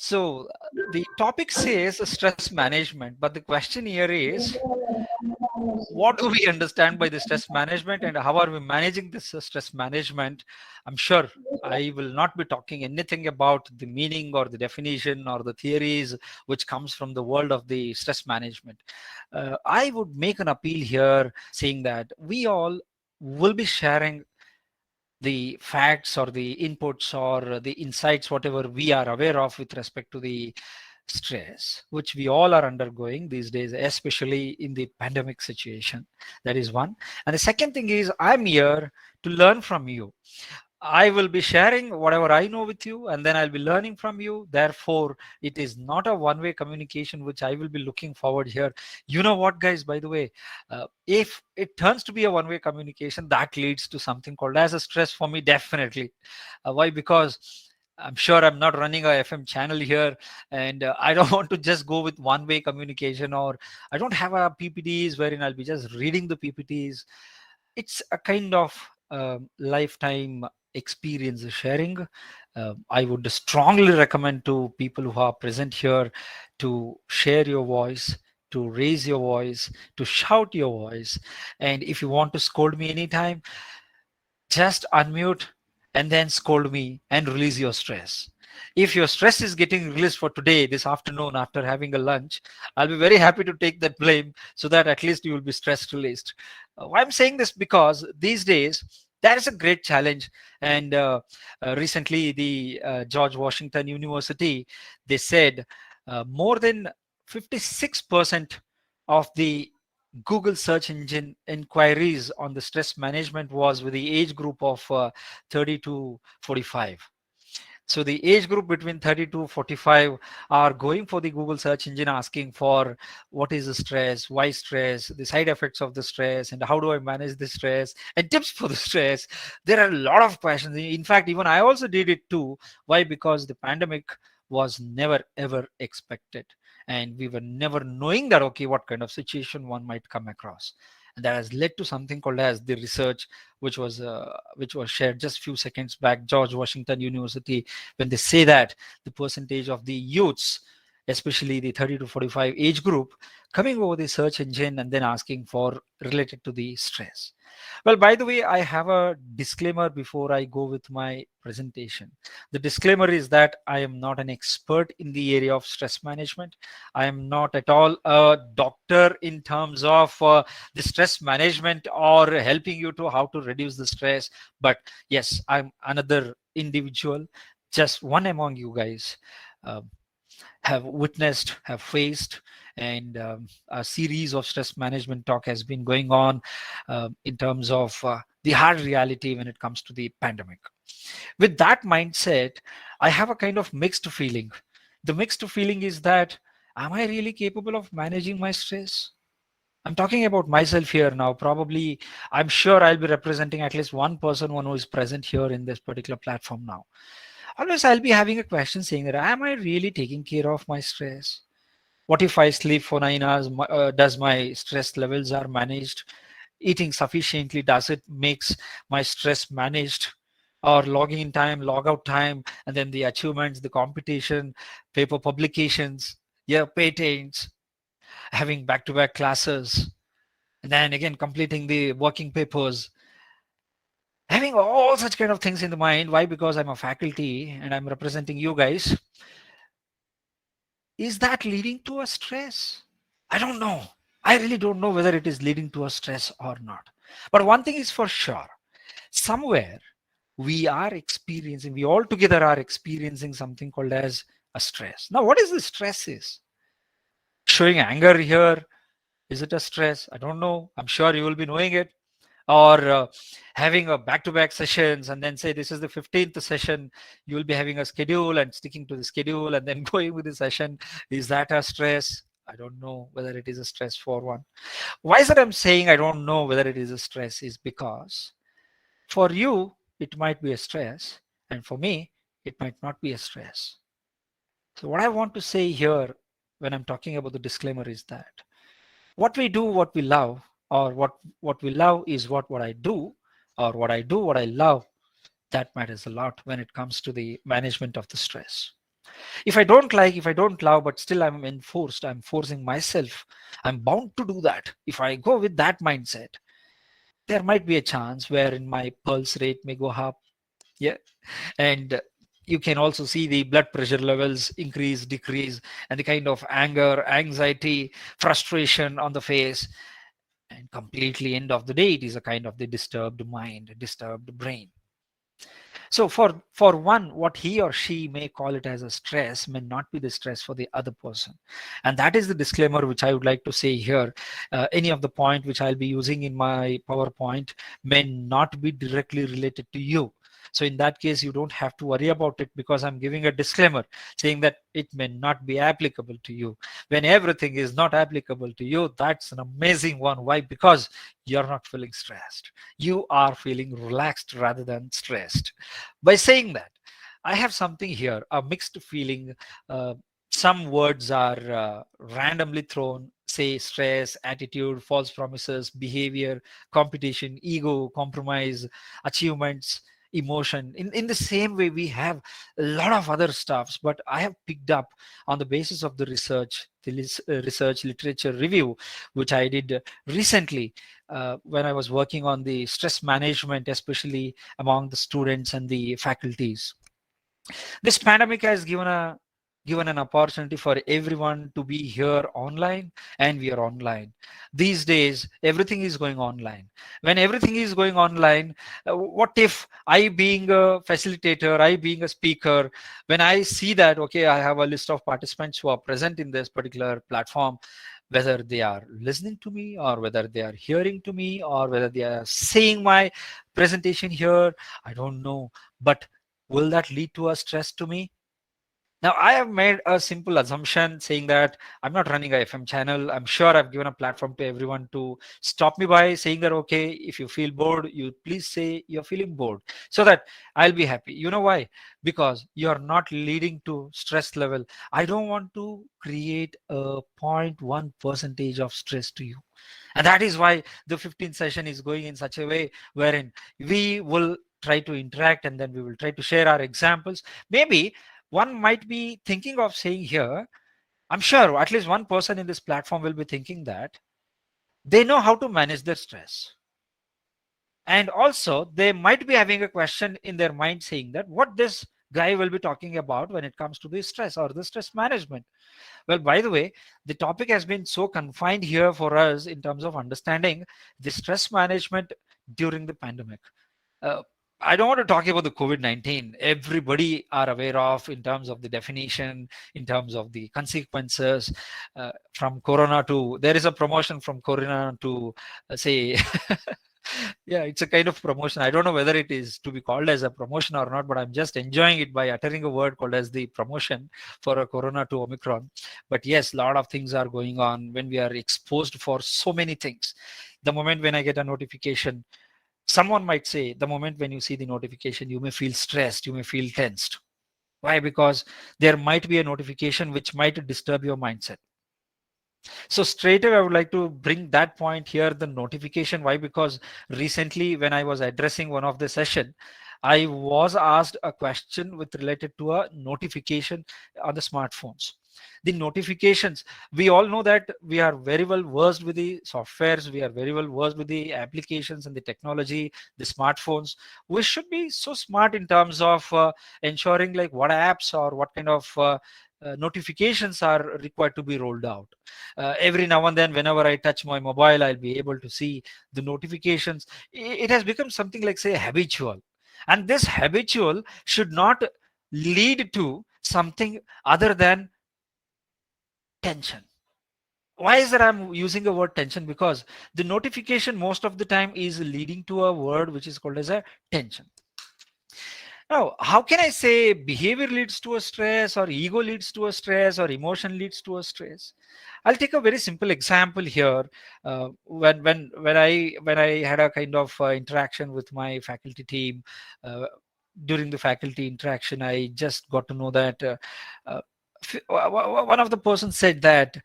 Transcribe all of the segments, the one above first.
So the topic says stress management, but the question here is, what do we understand by the stress management and how are we managing this stress management? I'm sure I will not be talking anything about the meaning or the definition or the theories which comes from the world of the stress management. I would make an appeal here saying that we all will be sharing the facts or the inputs or the insights, whatever we are aware of with respect to the stress which we all are undergoing these days, especially in the pandemic situation. That is one. And the second thing is, I'm here to learn from you. I will be sharing whatever I know with you, and then I'll be learning from you. Therefore, it is not a one way communication, which I will be looking forward here. You know what, guys, by the way, if it turns to be a one way communication, that leads to something called as a stress for me, definitely. Why? Because I'm sure I'm not running a FM channel here, and I don't want to just go with one way communication, or I don't have a PPTs wherein I'll be just reading the PPTs. It's a kind of lifetime experience sharing. I would strongly recommend to people who are present here to share your voice, to raise your voice, to shout your voice. And if you want to scold me anytime, just unmute and then scold me and release your stress. If your stress is getting released for today, this afternoon, after having a lunch, I'll be very happy to take that blame so that at least you will be stress released. Why I'm saying this, because these days, that is a great challenge. And recently, the George Washington University, they said more than 56% of the Google search engine inquiries on the stress management was with the age group of 30 to 45. So the age group between 30 to 45 are going for the Google search engine, asking for what is the stress, why stress, the side effects of the stress, and how do I manage the stress, and tips for the stress. There are a lot of questions. In fact, even I also did it too. Why? Because the pandemic was never ever expected, and we were never knowing that okay, what kind of situation one might come across. And that has led to something called as the research, which was shared just few seconds back, George Washington University, when they say that the percentage of the youths, especially the 30 to 45 age group, coming over the search engine and then asking for related to the stress. Well, by the way, I have a disclaimer before I go with my presentation. The disclaimer is that I am not an expert in the area of stress management. I am not at all a doctor in terms of the stress management or helping you to how to reduce the stress. But yes, I'm another individual, just one among you guys, uh, have witnessed, have faced, and a series of stress management talk has been going on in terms of the hard reality when it comes to the pandemic. With that mindset, I have a kind of mixed feeling. The mixed feeling is that, am I really capable of managing my stress? I'm talking about myself here now. Probably, I'm sure I'll be representing at least one person, one who is present here in this particular platform now. Always, I'll be having a question saying that, am I really taking care of my stress? What if I sleep for 9 hours? Does my stress levels are managed? Eating sufficiently, does it makes my stress managed? Or logging in time, log out time, and then the achievements, the competition, paper publications, yeah, patents, having back-to-back classes, and then again completing the working papers, having all such kind of things in the mind. Why? Because I'm a faculty and I'm representing you guys. Is that leading to a stress? I don't know. I really don't know whether it is leading to a stress or not. But one thing is for sure, somewhere we all together are experiencing something called as a stress. Now, what is the stress is? Showing anger here, is it a stress? I don't know. I'm sure you will be knowing it. Or having a back-to-back sessions and then say this is the 15th session, you will be having a schedule and sticking to the schedule and then going with the session. Is that a stress? I don't know whether it is a stress for one. Why is it I'm saying I don't know whether it is a stress is because for you it might be a stress, and for me it might not be a stress. So what I want to say here when I'm talking about the disclaimer is that what we do, what we love, or what we love is what I do, or what I do, what I love, that matters a lot when it comes to the management of the stress. If I don't like, if I don't love, but still I'm forcing myself, I'm bound to do that. If I go with that mindset, there might be a chance wherein my pulse rate may go up. Yeah. And you can also see the blood pressure levels increase, decrease, and the kind of anger, anxiety, frustration on the face. And completely end of the day, it is a kind of the disturbed mind, disturbed brain. So for one, what he or she may call it as a stress may not be the stress for the other person, and that is the disclaimer which I would like to say here. Any of the point which I'll be using in my PowerPoint may not be directly related to you. So in that case, you don't have to worry about it, because I'm giving a disclaimer saying that it may not be applicable to you. When everything is not applicable to you, that's an amazing one. Why? Because you're not feeling stressed, you are feeling relaxed rather than stressed. By saying that, I have something here, a mixed feeling. uh, some words are randomly thrown, say stress, attitude, false promises, behavior, competition, ego, compromise, achievements, emotion. In the same way, we have a lot of other stuffs, but I have picked up on the basis of the research, research literature review which I did recently, when I was working on the stress management, especially among the students and the faculties. This pandemic has given an opportunity for everyone to be here online, and we are online. These days, everything is going online. When everything is going online, what if I being a facilitator, I being a speaker, when I see that, okay, I have a list of participants who are present in this particular platform, whether they are listening to me or whether they are hearing to me or whether they are seeing my presentation here, I don't know. But will that lead to a stress to me? Now, I have made a simple assumption saying that I'm not running a FM channel. I'm sure I've given a platform to everyone to stop me by saying that, okay, if you feel bored, you please say you're feeling bored, so that I'll be happy. You know why? Because you're not leading to stress level. I don't want to create a 0.1 percentage of stress to you. And that is why the 15th session is going in such a way wherein we will try to interact, and then we will try to share our examples. Maybe one might be thinking of saying here, I'm sure at least one person in this platform will be thinking that they know how to manage their stress. And also, they might be having a question in their mind saying that what this guy will be talking about when it comes to the stress or the stress management. Well, by the way, the topic has been so confined here for us in terms of understanding the stress management during the pandemic. Uh, I don't want to talk about the COVID-19. Everybody are aware of in terms of the definition, in terms of the consequences. From Corona to, there is a promotion from Corona to, say, yeah, it's a kind of promotion. I don't know whether it is to be called as a promotion or not, but I'm just enjoying it by uttering a word called as the promotion for a Corona to Omicron. But yes, a lot of things are going on when we are exposed for so many things. The moment when I get a notification, someone might say, the moment when you see the notification, you may feel stressed, you may feel tensed. Why? Because there might be a notification which might disturb your mindset. So straight away, I would like to bring that point here, the notification. Why? Because recently when I was addressing one of the session, I was asked a question with related to a notification on the smartphones. The notifications, we all know that we are very well versed with the softwares, we are very well versed with the applications and the technology, the smartphones. We should be so smart in terms of ensuring like what apps or what kind of notifications are required to be rolled out. Every now and then, whenever I touch my mobile, I'll be able to see the notifications. It has become something like, say, habitual. And this habitual should not lead to something other than tension. Why is that I'm using the word tension? Because the notification most of the time is leading to a word which is called as a tension. Now, how can I say behavior leads to a stress, or ego leads to a stress, or emotion leads to a stress? I'll take a very simple example here. When I had a kind of interaction with my faculty team, uh, during the faculty interaction, I just got to know that uh, one of the persons said that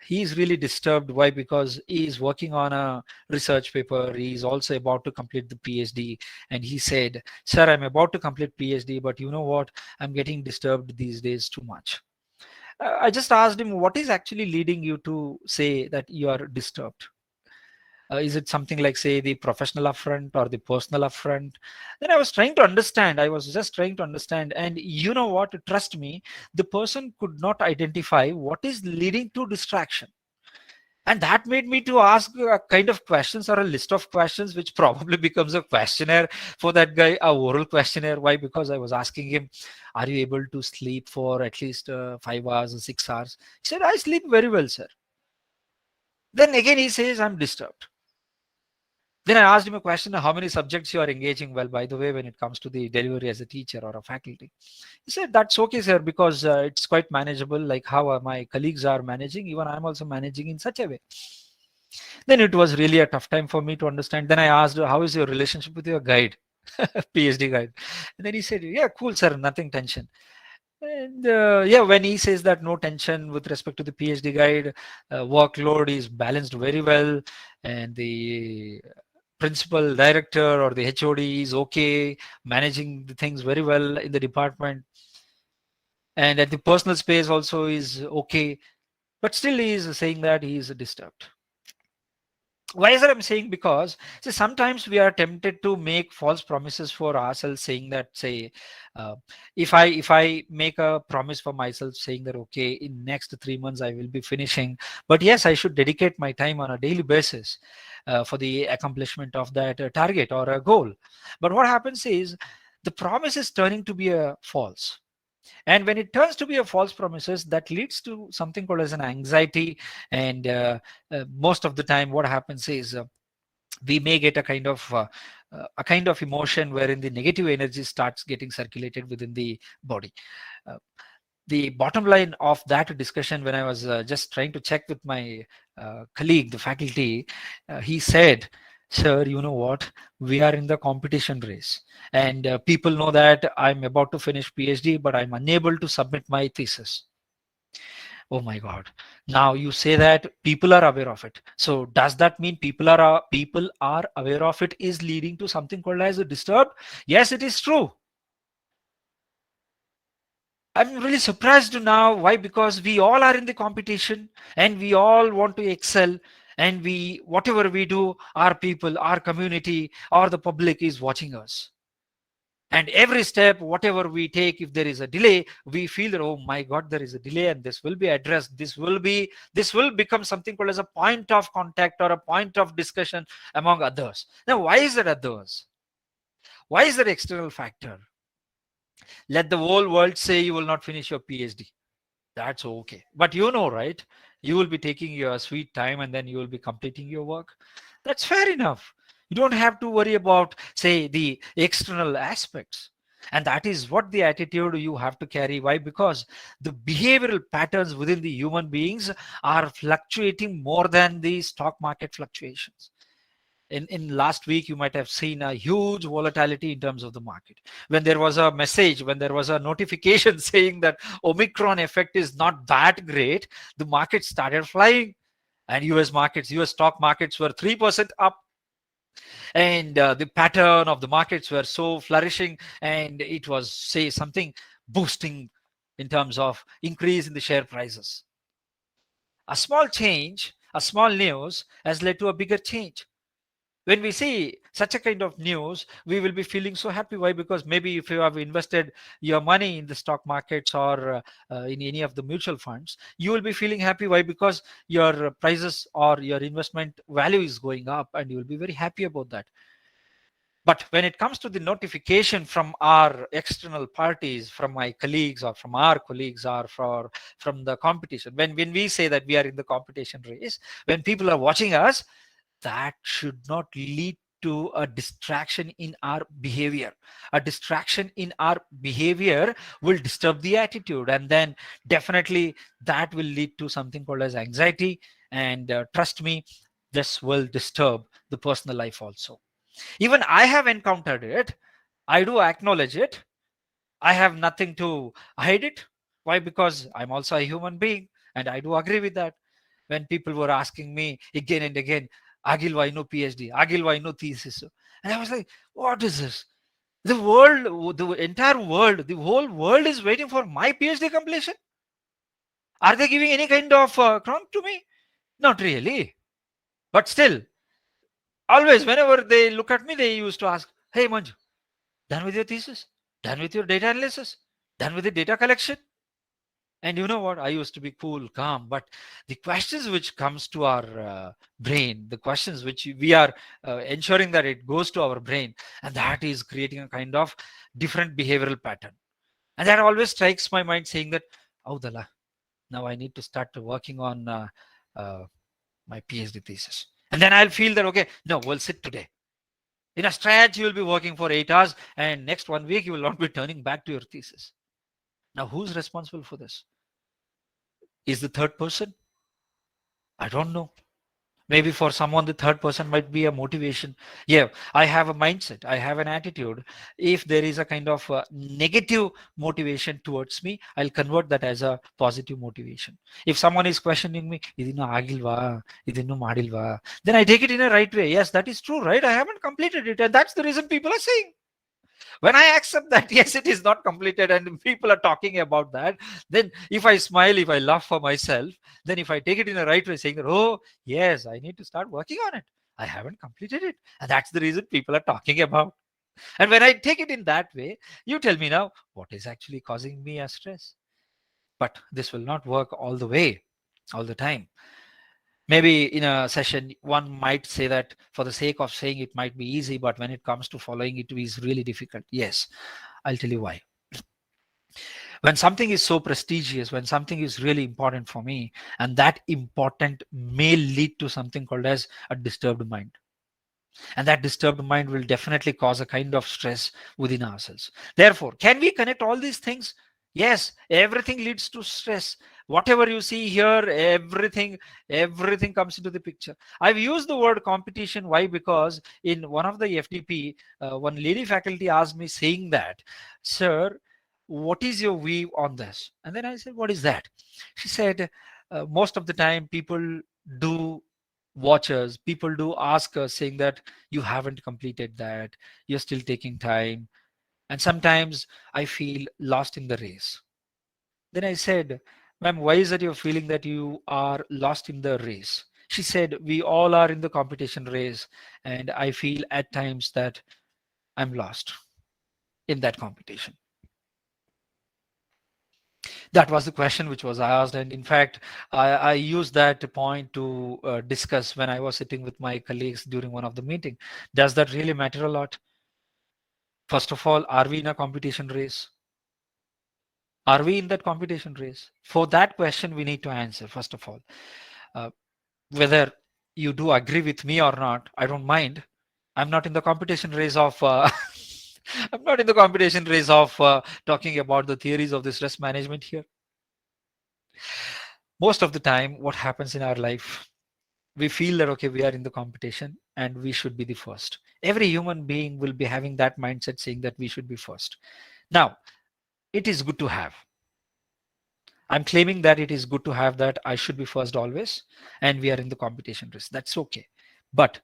He's really disturbed. Why? Because he is working on a research paper. He is also about to complete the PhD, and he said, "Sir, I'm about to complete PhD, but you know what? I'm getting disturbed these days too much." I just asked him, "What is actually leading you to say that you are disturbed? Is it something like, say, the professional upfront or the personal upfront?" Then I was trying to understand. I was just trying to understand. And you know what? Trust me, the person could not identify what is leading to distraction. And that made me to ask a kind of questions or a list of questions, which probably becomes a questionnaire for that guy, a oral questionnaire. Why? Because I was asking him, "Are you able to sleep for at least 5 hours or 6 hours?" He said, "I sleep very well, sir." Then again, he says, "I'm disturbed." Then I asked him a question: how many subjects you are engaging well, by the way, when it comes to the delivery as a teacher or a faculty? He said, "That's okay, sir, because it's quite manageable, like how my colleagues are managing. Even I'm also managing in such a way." Then it was really a tough time for me to understand. Then I asked, "How is your relationship with your guide?" PhD guide. And then he said, "Yeah, cool, sir, nothing tension." And yeah, when he says that no tension with respect to the PhD guide, workload is balanced very well, and the principal director or the HOD is okay, managing the things very well in the department, and at the personal space also is okay, but still he is saying that he is disturbed. Why is that I'm saying? Because see, sometimes we are tempted to make false promises for ourselves, saying that, say, uh, if I make a promise for myself saying that, okay, in next 3 months I will be finishing, but yes, I should dedicate my time on a daily basis for the accomplishment of that target or a goal. But what happens is the promise is turning to be a false, and when it turns to be a false promises, that leads to something called as an anxiety. And most of the time what happens is we may get a kind of emotion wherein the negative energy starts getting circulated within the body. Uh, the bottom line of that discussion, when I was just trying to check with my colleague, the faculty, he said, "Sir, you know what? We are in the competition race, and people know that I'm about to finish PhD, but I'm unable to submit my thesis." Oh my God! Now you say that people are aware of it. So does that mean people are aware of it is leading to something called as a disturbed? Yes, it is true. I'm really surprised now. Why? Because we all are in the competition and we all want to excel. And we, whatever we do, our people, our community, or the public is watching us. And every step, whatever we take, if there is a delay, we feel that, oh my God, there is a delay and this will be addressed. This will become something called as a point of contact or a point of discussion among others. Now, why is that others? Why is that external factor? Let the whole world say you will not finish your PhD. That's okay. But you know, right? You will be taking your sweet time and then you will be completing your work. That's fair enough. You don't have to worry about, say, the external aspects. And that is what the attitude you have to carry. Why? Because the behavioral patterns within the human beings are fluctuating more than the stock market fluctuations. In last week, you might have seen a huge volatility in terms of the market. When there was a message, when there was a notification saying that Omicron effect is not that great, the market started flying. And us stock markets were 3% up, and the pattern of the markets were so flourishing, and it was, say, something boosting in terms of increase in the share prices. A small change, a small news has led to a bigger change. When we see such a kind of news, we will be feeling so happy. Why? Because maybe if you have invested your money in the stock markets or in any of the mutual funds, you will be feeling happy. Why? Because your prices or your investment value is going up, and you will be very happy about that. But when it comes to the notification from our external parties, from my colleagues or from our colleagues or from the competition, when we say that we are in the competition race, when people are watching us, that should not lead to a distraction in our behavior. A distraction in our behavior will disturb the attitude, and then definitely that will lead to something called as anxiety. And trust me, this will disturb the personal life also. Even I have encountered it. I do acknowledge it. I have nothing to hide it. Why? Because I'm also a human being, and I do agree with that. when people were asking me again and again, Agil, why no PhD? Agil, why no thesis? And I was like, what is this? The world, the entire world, the whole world is waiting for my PhD completion. Are they giving any kind of crown to me? Not really. But still, always, whenever they look at me, they used to ask, hey, Manju, done with your thesis? Done with your data analysis? Done with the data collection? And you know what? I used to be cool, calm, but the questions which comes to our brain, the questions which we are ensuring that it goes to our brain, and that is creating a kind of different behavioral pattern. And that always strikes my mind saying that, oh, Dala, now I need to start working on uh, my PhD thesis. And then I'll feel that, okay, no, we'll sit today. In a stretch, you will be working for 8 hours, and next 1 week, you will not be turning back to your thesis. Now, who's responsible for this? Is the third person? I don't know. Maybe for someone, the third person might be a motivation. Yeah, I have a mindset, I have an attitude. If there is a kind of negative motivation towards me, I'll convert that as a positive motivation. If someone is questioning me, "Idinno agilva, idinno madilva," then I take it in a right way. Yes, that is true, right? I haven't completed it, and that's the reason people are saying. When I accept that, yes, it is not completed and people are talking about that, then if I smile, if I laugh for myself, then if I take it in the right way, saying that, oh, yes, I need to start working on it. I haven't completed it. And that's the reason people are talking about. And when I take it in that way, you tell me now, what is actually causing me a stress? But this will not work all the way, all the time. Maybe in a session, one might say that for the sake of saying it might be easy, but when it comes to following it is really difficult. Yes, I'll tell you why. When something is so prestigious, when something is really important for me, and that important may lead to something called as a disturbed mind, and that disturbed mind will definitely cause a kind of stress within ourselves. Therefore, can we connect all these things? Yes, everything leads to stress. Whatever you see here, everything comes into the picture. I've used the word competition. Why? Because in one of the FDP, one lady faculty asked me saying that, sir, what is your view on this? And then I said, what is that? She said, most of the time people do watch us, people do ask us saying that you haven't completed that, you're still taking time, and sometimes I feel lost in the race. Then I said, ma'am, why is it you're feeling that you are lost in the race? She said, we all are in the competition race, and I feel at times that I'm lost in that competition. That was the question which was asked, and in fact, I used that point to discuss when I was sitting with my colleagues during one of the meeting. Does that really matter a lot? First of all, are we in a competition race? Are we in that competition race? For that question, we need to answer, first of all. Uh, Whether you do agree with me or not, I don't mind. I'm not in the competition race of. I'm not in the competition race of talking about the theories of the stress management here. Most of the time, what happens in our life, we feel that okay, we are in the competition and we should be the first. Every human being will be having that mindset saying that we should be first. Now, it is good to have. I'm claiming that it is good to have that I should be first always, and we are in the competition race. That's okay. But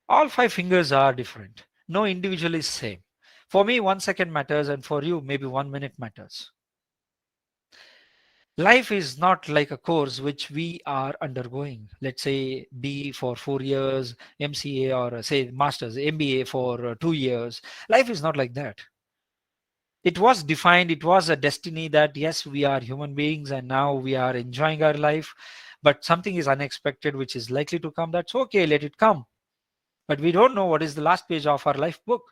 all five fingers are different. No individual is same. For me, 1 second matters, and for you, maybe 1 minute matters. Life is not like a course which we are undergoing. Let's say B for 4 years, MCA, or say masters, MBA for 2 years. Life is not like that. It was defined, it was a destiny that yes, we are human beings and now we are enjoying our life, but something is unexpected which is likely to come. That's okay, let it come. But we don't know what is the last page of our life book.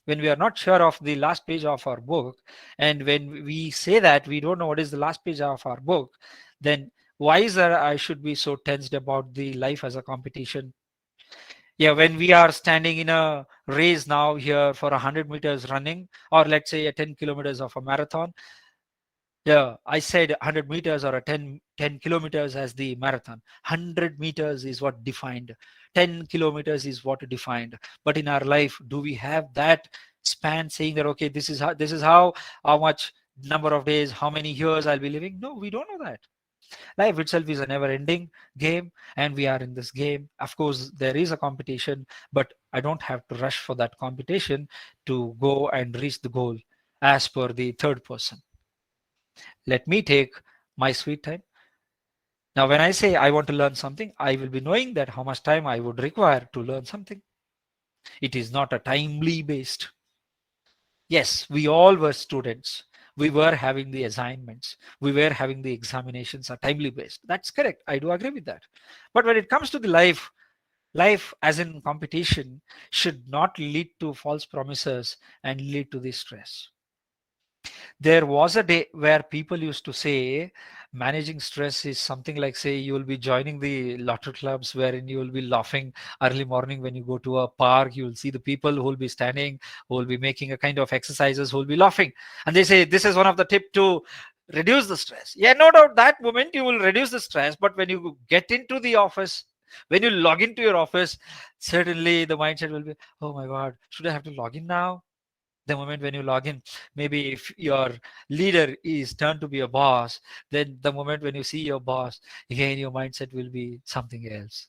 When we are not sure of the last page of our book, and when we say that we don't know what is the last page of our book, then why is that I should be so tensed about the life as a competition? Yeah, when we are standing in a race now here for 100 meters running, or let's say a 10 kilometers of a marathon. Yeah, I said 100 meters or a 10 kilometers as the marathon. 100 meters is what defined. 10 kilometers is what defined. But in our life, do we have that span saying that, okay, this is how much number of days, how many years I'll be living? No, we don't know that. Life itself is a never ending game, and we are in this game. Of course, there is a competition, but I don't have to rush for that competition to go and reach the goal as per the third person. Let me take my sweet time. Now, when I say I want to learn something, I will be knowing that how much time I would require to learn something. It is not a timely based. Yes, we all were students. We were having the assignments. We were having the examinations are timely based. That's correct. I do agree with that. But when it comes to the life as in competition should not lead to false promises and lead to the stress. There was a day where people used to say managing stress is something like, say, you will be joining the lottery clubs wherein you will be laughing early morning when you go to a park. You will see the people who will be standing, who will be making a kind of exercises, who will be laughing. And they say this is one of the tip to reduce the stress. Yeah, no doubt that moment you will reduce the stress. But when you get into the office, when you log into your office, certainly the mindset will be, oh my God, should I have to log in now? The moment when you log in, maybe if your leader is turned to be a boss, then the moment when you see your boss, again your mindset will be something else.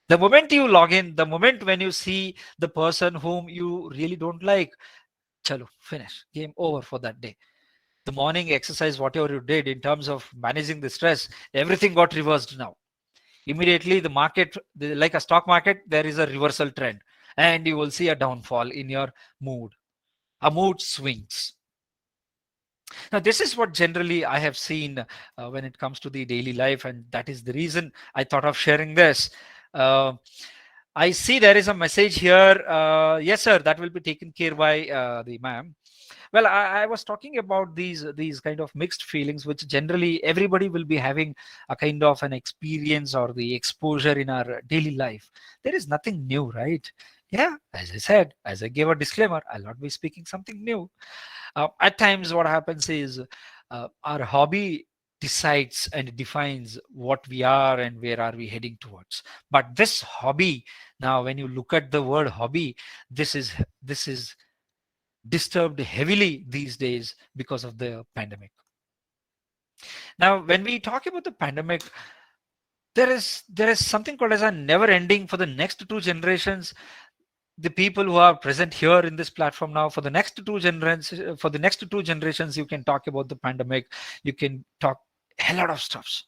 The moment you log in, the moment when you see the person whom you really don't like, chalo, finish, game over for that day. The morning exercise, whatever you did in terms of managing the stress, everything got reversed now. Immediately the market, like a stock market, there is a reversal trend, and you will see a downfall in your mood, a mood swings. Now, this is what generally I have seen when it comes to the daily life, and that is the reason I thought of sharing this. Uh, I see there is a message here. Yes, sir, that will be taken care by the ma'am. Well, I was talking about these kind of mixed feelings, which generally everybody will be having a kind of an experience or the exposure in our daily life. There is nothing new, right? Yeah, as I said, as I gave a disclaimer, I'll not be speaking something new. At times, what happens is our hobby decides and defines what we are and where are we heading towards. But this hobby, now, when you look at the word hobby, this is disturbed heavily these days because of the pandemic. Now, when we talk about the pandemic, there is something called as a never ending for the next two generations. The people who are present here in this platform now, for the next two generations, you can talk about the pandemic, you can talk a lot of stuffs,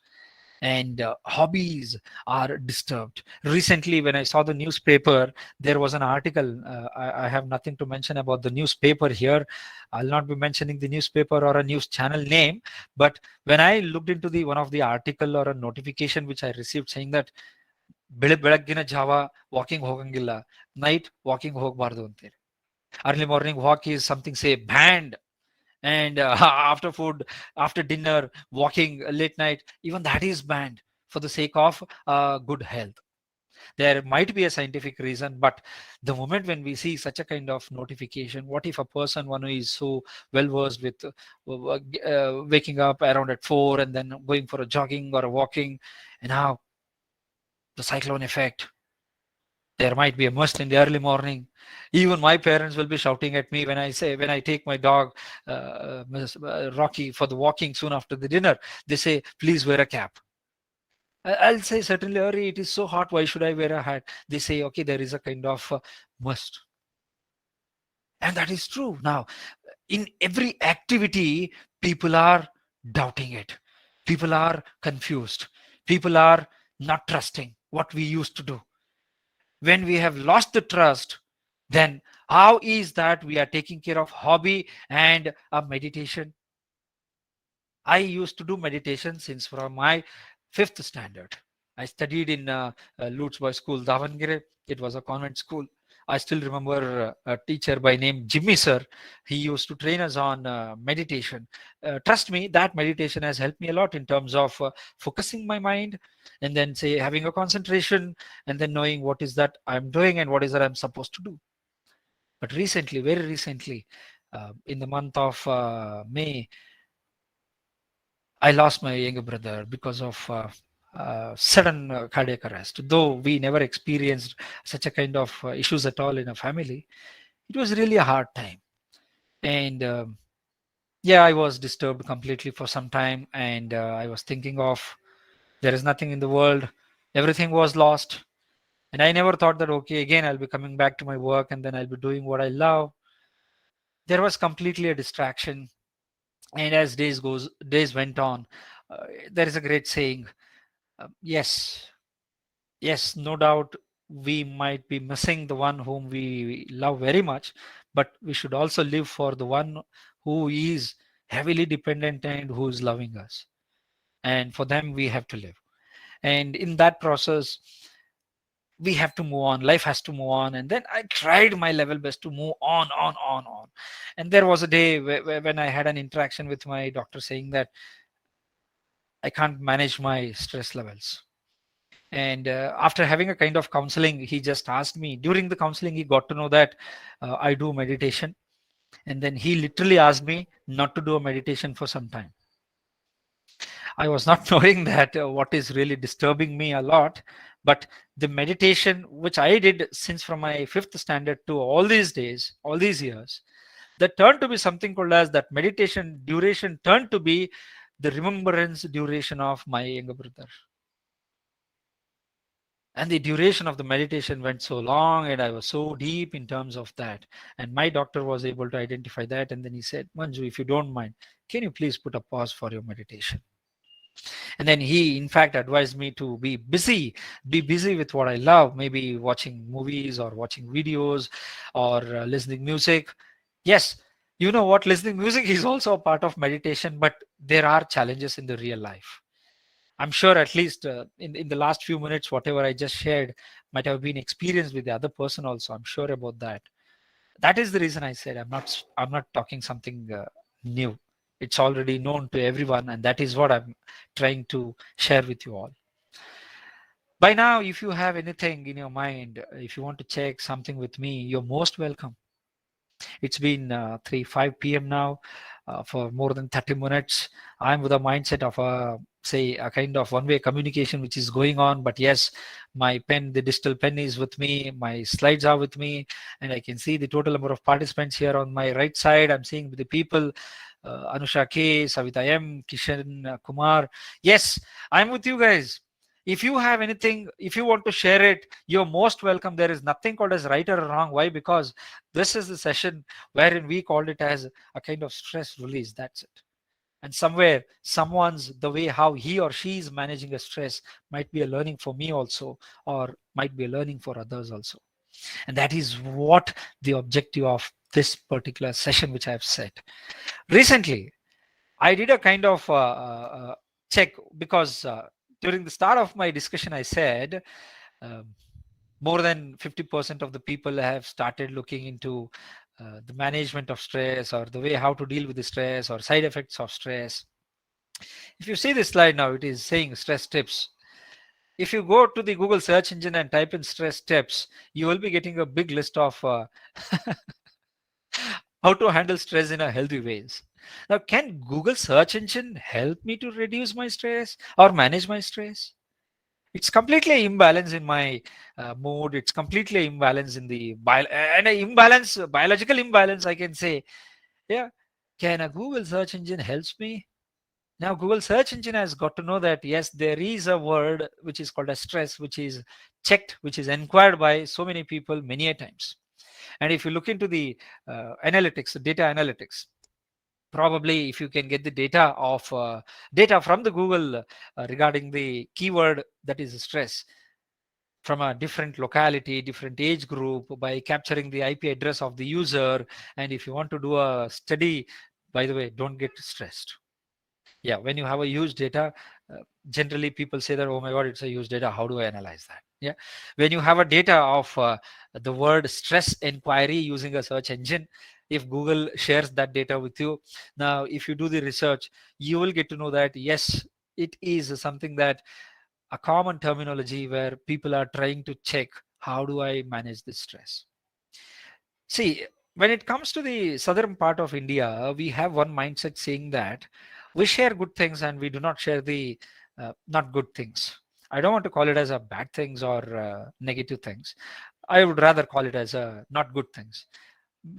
and hobbies are disturbed. Recently, when I saw the newspaper, there was an article. I have nothing to mention about the newspaper here. I'll not be mentioning the newspaper or a news channel name, but when I looked into the one of the article or a notification which I received saying that ಬೆಳಗ್ಗಿನ ಜಾವ walking ಹೋಗಂಗಿಲ್ಲ, night walking ಹೋಗಬಾರ್ದು ಅಂತೇಳಿ. Early morning walk is something say banned, and after food, after dinner, walking late night, even that is banned for the sake of good health. There might be a scientific reason, but the moment when we see such a kind of notification, what if a person one who is so well versed with waking up around at 4 and then going for a jogging or a walking, and now the cyclone effect, there might be a must in the early morning. Even my parents will be shouting at me when I take my dog Rocky for the walking soon after the dinner. They say, please wear a cap. I'll say, certainly, Ari, it is so hot, why should I wear a hat? They say, okay, there is a kind of must. And that is true. Now, in every activity, people are doubting it. People are confused. People are not trusting what we used to do. When we have lost the trust, then how is that we are taking care of hobby and a meditation? I used to do meditation since from my fifth standard. I studied in Lutz Boys School, Davangere. It was a convent school. I still remember a teacher by name Jimmy Sir. He used to train us on meditation. Trust me, that meditation has helped me a lot in terms of focusing my mind, and then say having a concentration, and then knowing what is that I'm doing and what is that I'm supposed to do. But recently, very recently, in the month of May, I lost my younger brother because of sudden cardiac arrest. Though we never experienced such a kind of issues at all in a family, it was really a hard time. And yeah, I was disturbed completely for some time, and I was thinking of There is nothing in the world. Everything was lost. And I never thought that, okay, again, I'll be coming back to my work and then I'll be doing what I love. There was completely a distraction. And as days went on, uh, there is a great saying. Yes, yes, no doubt we might be missing the one whom we love very much, but we should also live for the one who is heavily dependent and who is loving us. And for them, we have to live. And in that process, we have to move on. Life has to move on. And then I tried my level best to move on. And there was a day when I had an interaction with my doctor saying that I can't manage my stress levels. And after having a kind of counseling, he just asked me, during the counseling he got to know that I do meditation, and then he literally asked me not to do a meditation for some time. I was not knowing that what is really disturbing me a lot, but the meditation which I did since from my fifth standard to all these days, all these years, that turned to be something called as that meditation duration turned to be the remembrance duration of my younger brother. And the duration of the meditation went so long and I was so deep in terms of that, and my doctor was able to identify that, and then he said, Manju, if you don't mind, can you please put a pause for your meditation? And then he in fact advised me to be busy with what I love, maybe watching movies or watching videos or listening music. Yes, you know what, listening music is also a part of meditation, but there are challenges in the real life. I'm sure at least in the last few minutes, whatever I just shared might have been experienced with the other person also. I'm sure about that. That is the reason I said I'm not talking something new. It's already known to everyone, and that is what I'm trying to share with you all. By now, if you have anything in your mind, if you want to check something with me, you're most welcome. It's been 3 5 p.m. now. For more than 30 minutes, I'm with a mindset of a say a kind of one-way communication which is going on. But yes, my pen, the digital pen is with me, my slides are with me, and I can see the total number of participants here on my right side. I'm seeing the people, Anusha K, Savita M, Kishan Kumar. Yes, I'm with you guys. If you have anything, if you want to share it, you're most welcome. There is nothing called as right or wrong. Why? Because this is the session wherein we called it as a kind of stress release. That's it. And somewhere, someone's the way how he or she is managing a stress might be a learning for me also, or might be a learning for others also. And that is what the objective of this particular session, which I have set. Recently, I did a kind of check because during the start of my discussion, I said um, more than 50% of the people have started looking into the management of stress or the way how to deal with the stress or side effects of stress. If you see this slide now, it is saying stress tips. If you go to the Google search engine and type in stress tips, you will be getting a big list of how to handle stress in a healthy ways. Now, can Google search engine help me to reduce my stress or manage my stress? It's completely imbalance in my mood. It's completely imbalance in the and a imbalance, biological imbalance, I can say. Yeah, can a Google search engine helps me? Now, Google search engine has got to know that yes, there is a word which is called as stress, which is checked, which is inquired by so many people many a times. And if you look into the analytics, the data analytics, probably if you can get the data from the Google regarding the keyword that is stress from a different locality, different age group, by capturing the IP address of the user. And if you want to do a study, by the way, don't get stressed. Yeah, when you have a huge data, uh, generally people say that, oh my god, it's a huge data, how do I analyze that? Yeah, when you have a data of the word stress inquiry using a search engine, if Google shares that data with you, now if you do the research, you will get to know that yes, it is something that a common terminology where people are trying to check how do I manage this stress. See, when it comes to the southern part of India, we have one mindset saying that we share good things and we do not share the not good things. I don't want to call it as a bad things or negative things. I would rather call it as a not good things.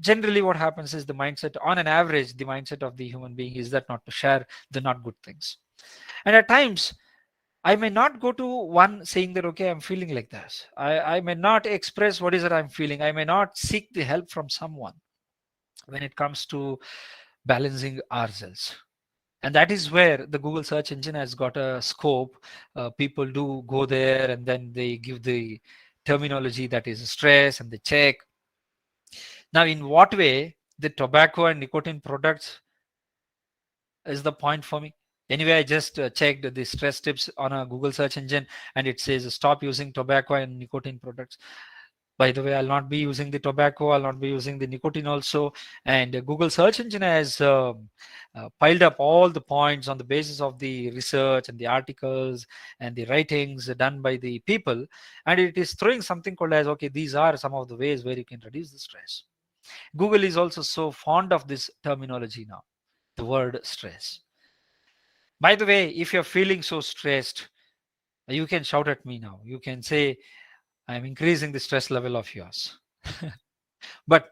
Generally, what happens is the mindset, on an average, the mindset of the human being is that not to share the not good things. And at times, I may not go to one saying that, okay, I'm feeling like this. I may not express what is it I'm feeling. I may not seek the help from someone when it comes to balancing ourselves. And that is where the Google search engine has got a scope. People do go there and then they give the terminology that is stress and they check. Now, in what way the tobacco and nicotine products is the point for me? Anyway, I just checked the stress tips on a Google search engine and it says stop using tobacco and nicotine products. By the way, I'll not be using the tobacco, I'll not be using the nicotine also. And Google search engine has piled up all the points on the basis of the research and the articles and the writings done by the people, and it is throwing something called as, okay, these are some of the ways where you can reduce the stress. Google is also so fond of this terminology now, the word stress. By the way, if you're feeling so stressed, you can shout at me now. You can say, I'm increasing the stress level of yours. but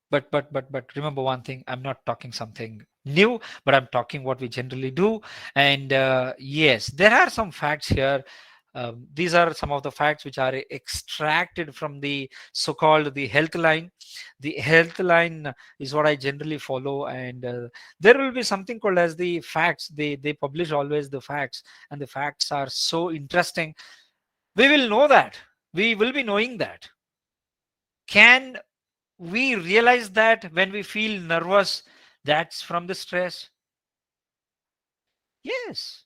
but remember one thing, I'm not talking something new, but I'm talking what we generally do. And yes, there are some facts here. These are some of the facts which are extracted from the so-called the health line. The health line is what I generally follow, and there will be something called as the facts. They publish always the facts, and the facts are so interesting. We will know that, we will be knowing that. Can we realize that when we feel nervous, that's from the stress? Yes.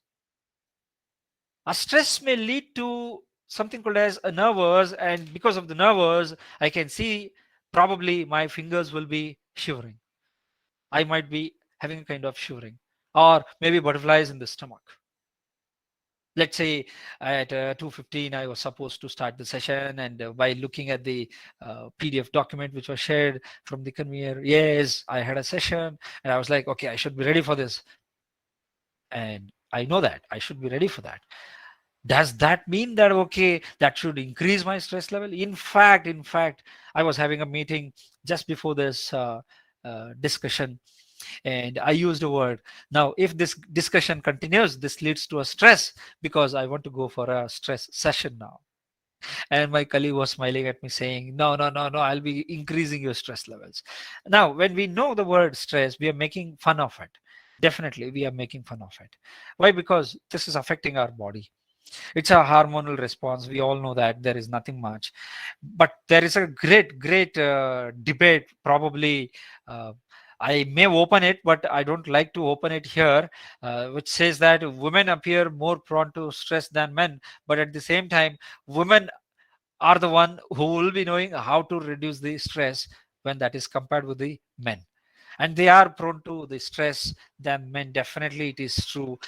A stress may lead to something called as a nervous, and because of the nervous, I can see probably my fingers will be shivering. I might be having a kind of shivering, or maybe butterflies in the stomach. Let's say at 2:15 I was supposed to start the session, and by looking at the PDF document which was shared from the convener, yes, I had a session and I was like, okay, I should be ready for this, and I know that I should be ready for that. Does that mean that, okay, that should increase my stress level? In fact, I was having a meeting just before this discussion, and I used a word. Now, if this discussion continues, this leads to a stress, because I want to go for a stress session now. And my colleague was smiling at me saying, no, no, no, no, I'll be increasing your stress levels. Now, when we know the word stress, we are making fun of it. Definitely, we are making fun of it. Why? Because this is affecting our body. It's a hormonal response. We all know that there is nothing much. But there is a great debate. Probably I may open it, but I don't like to open it here, which says that women appear more prone to stress than men. But at the same time, women are the one who will be knowing how to reduce the stress when that is compared with the men, and they are prone to the stress than men. Definitely it is true.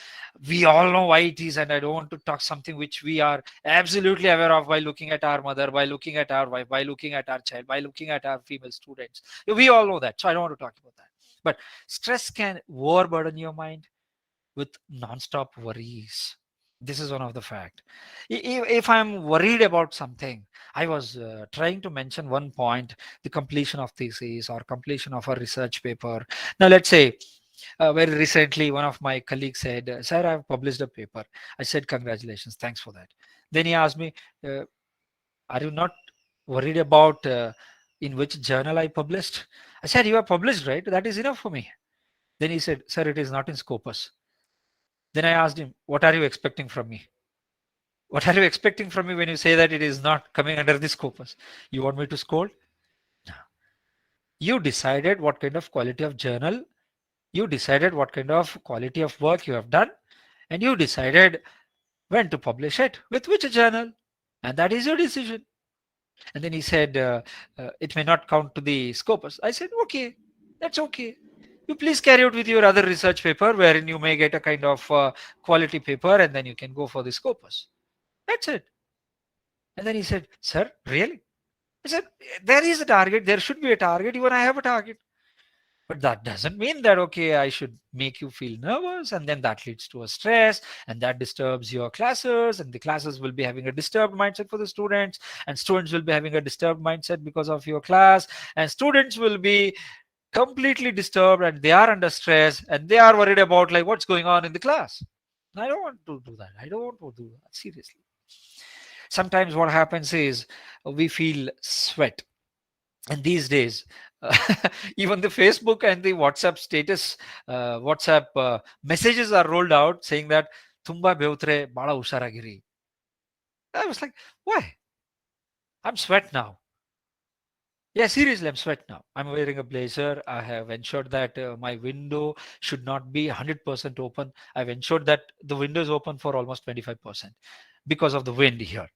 We all know why it is, and I don't want to talk something which we are absolutely aware of by looking at our mother, by looking at our wife, by looking at our child, by looking at our female students. We all know that, so I don't want to talk about that. But stress can overburden your mind with non-stop worries. This is one of the fact. If I'm worried about something, I was trying to mention one point: the completion of thesis or completion of a research paper. Now, let's say very recently, one of my colleagues said, "Sir, I've published a paper." I said, "Congratulations, thanks for that." Then he asked me, uh, "Are you not worried about in which journal I published?" I said, "You are published, right? That is enough for me." Then he said, "Sir, it is not in Scopus." Then I asked him, "What are you expecting from me? What are you expecting from me when you say that it is not coming under the Scopus? You want me to scold?" No. You decided what kind of quality of journal, you decided what kind of quality of work you have done, and you decided when to publish it, with which journal, and that is your decision. And then he said, it may not count to the Scopus. I said, okay, that's okay. You please carry out with your other research paper wherein you may get a kind of quality paper, and then you can go for the Scopus. That's it. And then he said, sir, really? I said, there is a target. There should be a target. Even I have a target. But that doesn't mean that, okay, I should make you feel nervous. And then that leads to a stress, and that disturbs your classes. And the classes will be having a disturbed mindset for the students. And students will be having a disturbed mindset because of your class. And students will be completely disturbed, and they are under stress, and they are worried about like what's going on in the class. I don't want to do that. I don't want to do that. Seriously. Sometimes what happens is we feel sweat. And these days, uh, even the Facebook and the WhatsApp status, WhatsApp messages are rolled out saying that Tumba Beutre Bala Usharagiri. I was like, why? I'm sweat now. Yeah, seriously, I'm sweat now. I'm wearing a blazer. I have ensured that my window should not be 100% open. I've ensured that the window is open for almost 25% because of the wind here.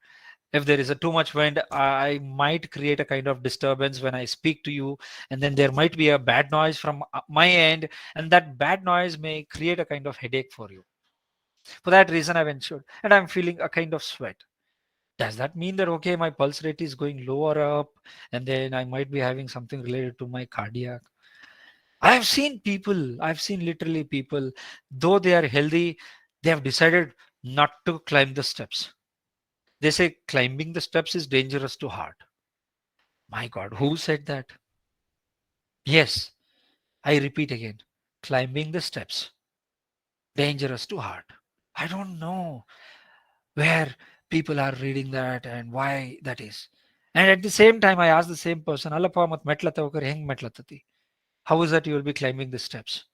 If there is a too much wind, I might create a kind of disturbance when I speak to you, and then there might be a bad noise from my end, and that bad noise may create a kind of headache for you. For that reason, I've ensured, and I'm feeling a kind of sweat. Does that mean that okay, my pulse rate is going lower up, and then I might be having something related to my cardiac? I've seen literally people, though they are healthy, they have decided not to climb the steps. They say climbing the steps is dangerous to heart. My God, who said that? Yes, I repeat again, climbing the steps, dangerous to heart. I don't know where people are reading that and why that is. And at the same time, I asked the same person, "Allappa mat metlata hokare heng metlatati? How is that you will be climbing the steps?"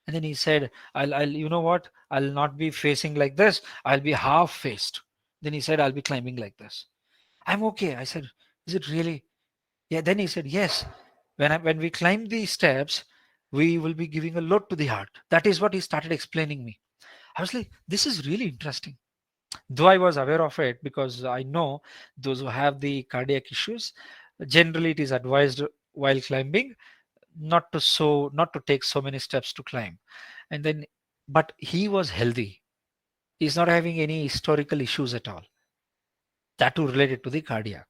And then he said, you know what? I'll not be facing like this. I'll be half faced. Then he said, I'll be climbing like this. I'm okay. I said, is it really? Yeah. Then he said, yes. When we climb these steps, we will be giving a load to the heart. That is what he started explaining me. I was like, this is really interesting. Though I was aware of it because I know those who have the cardiac issues, generally it is advised while climbing not to take so many steps to climb. And then, but he was healthy. He's not having any historical issues at all. That too related to the cardiac.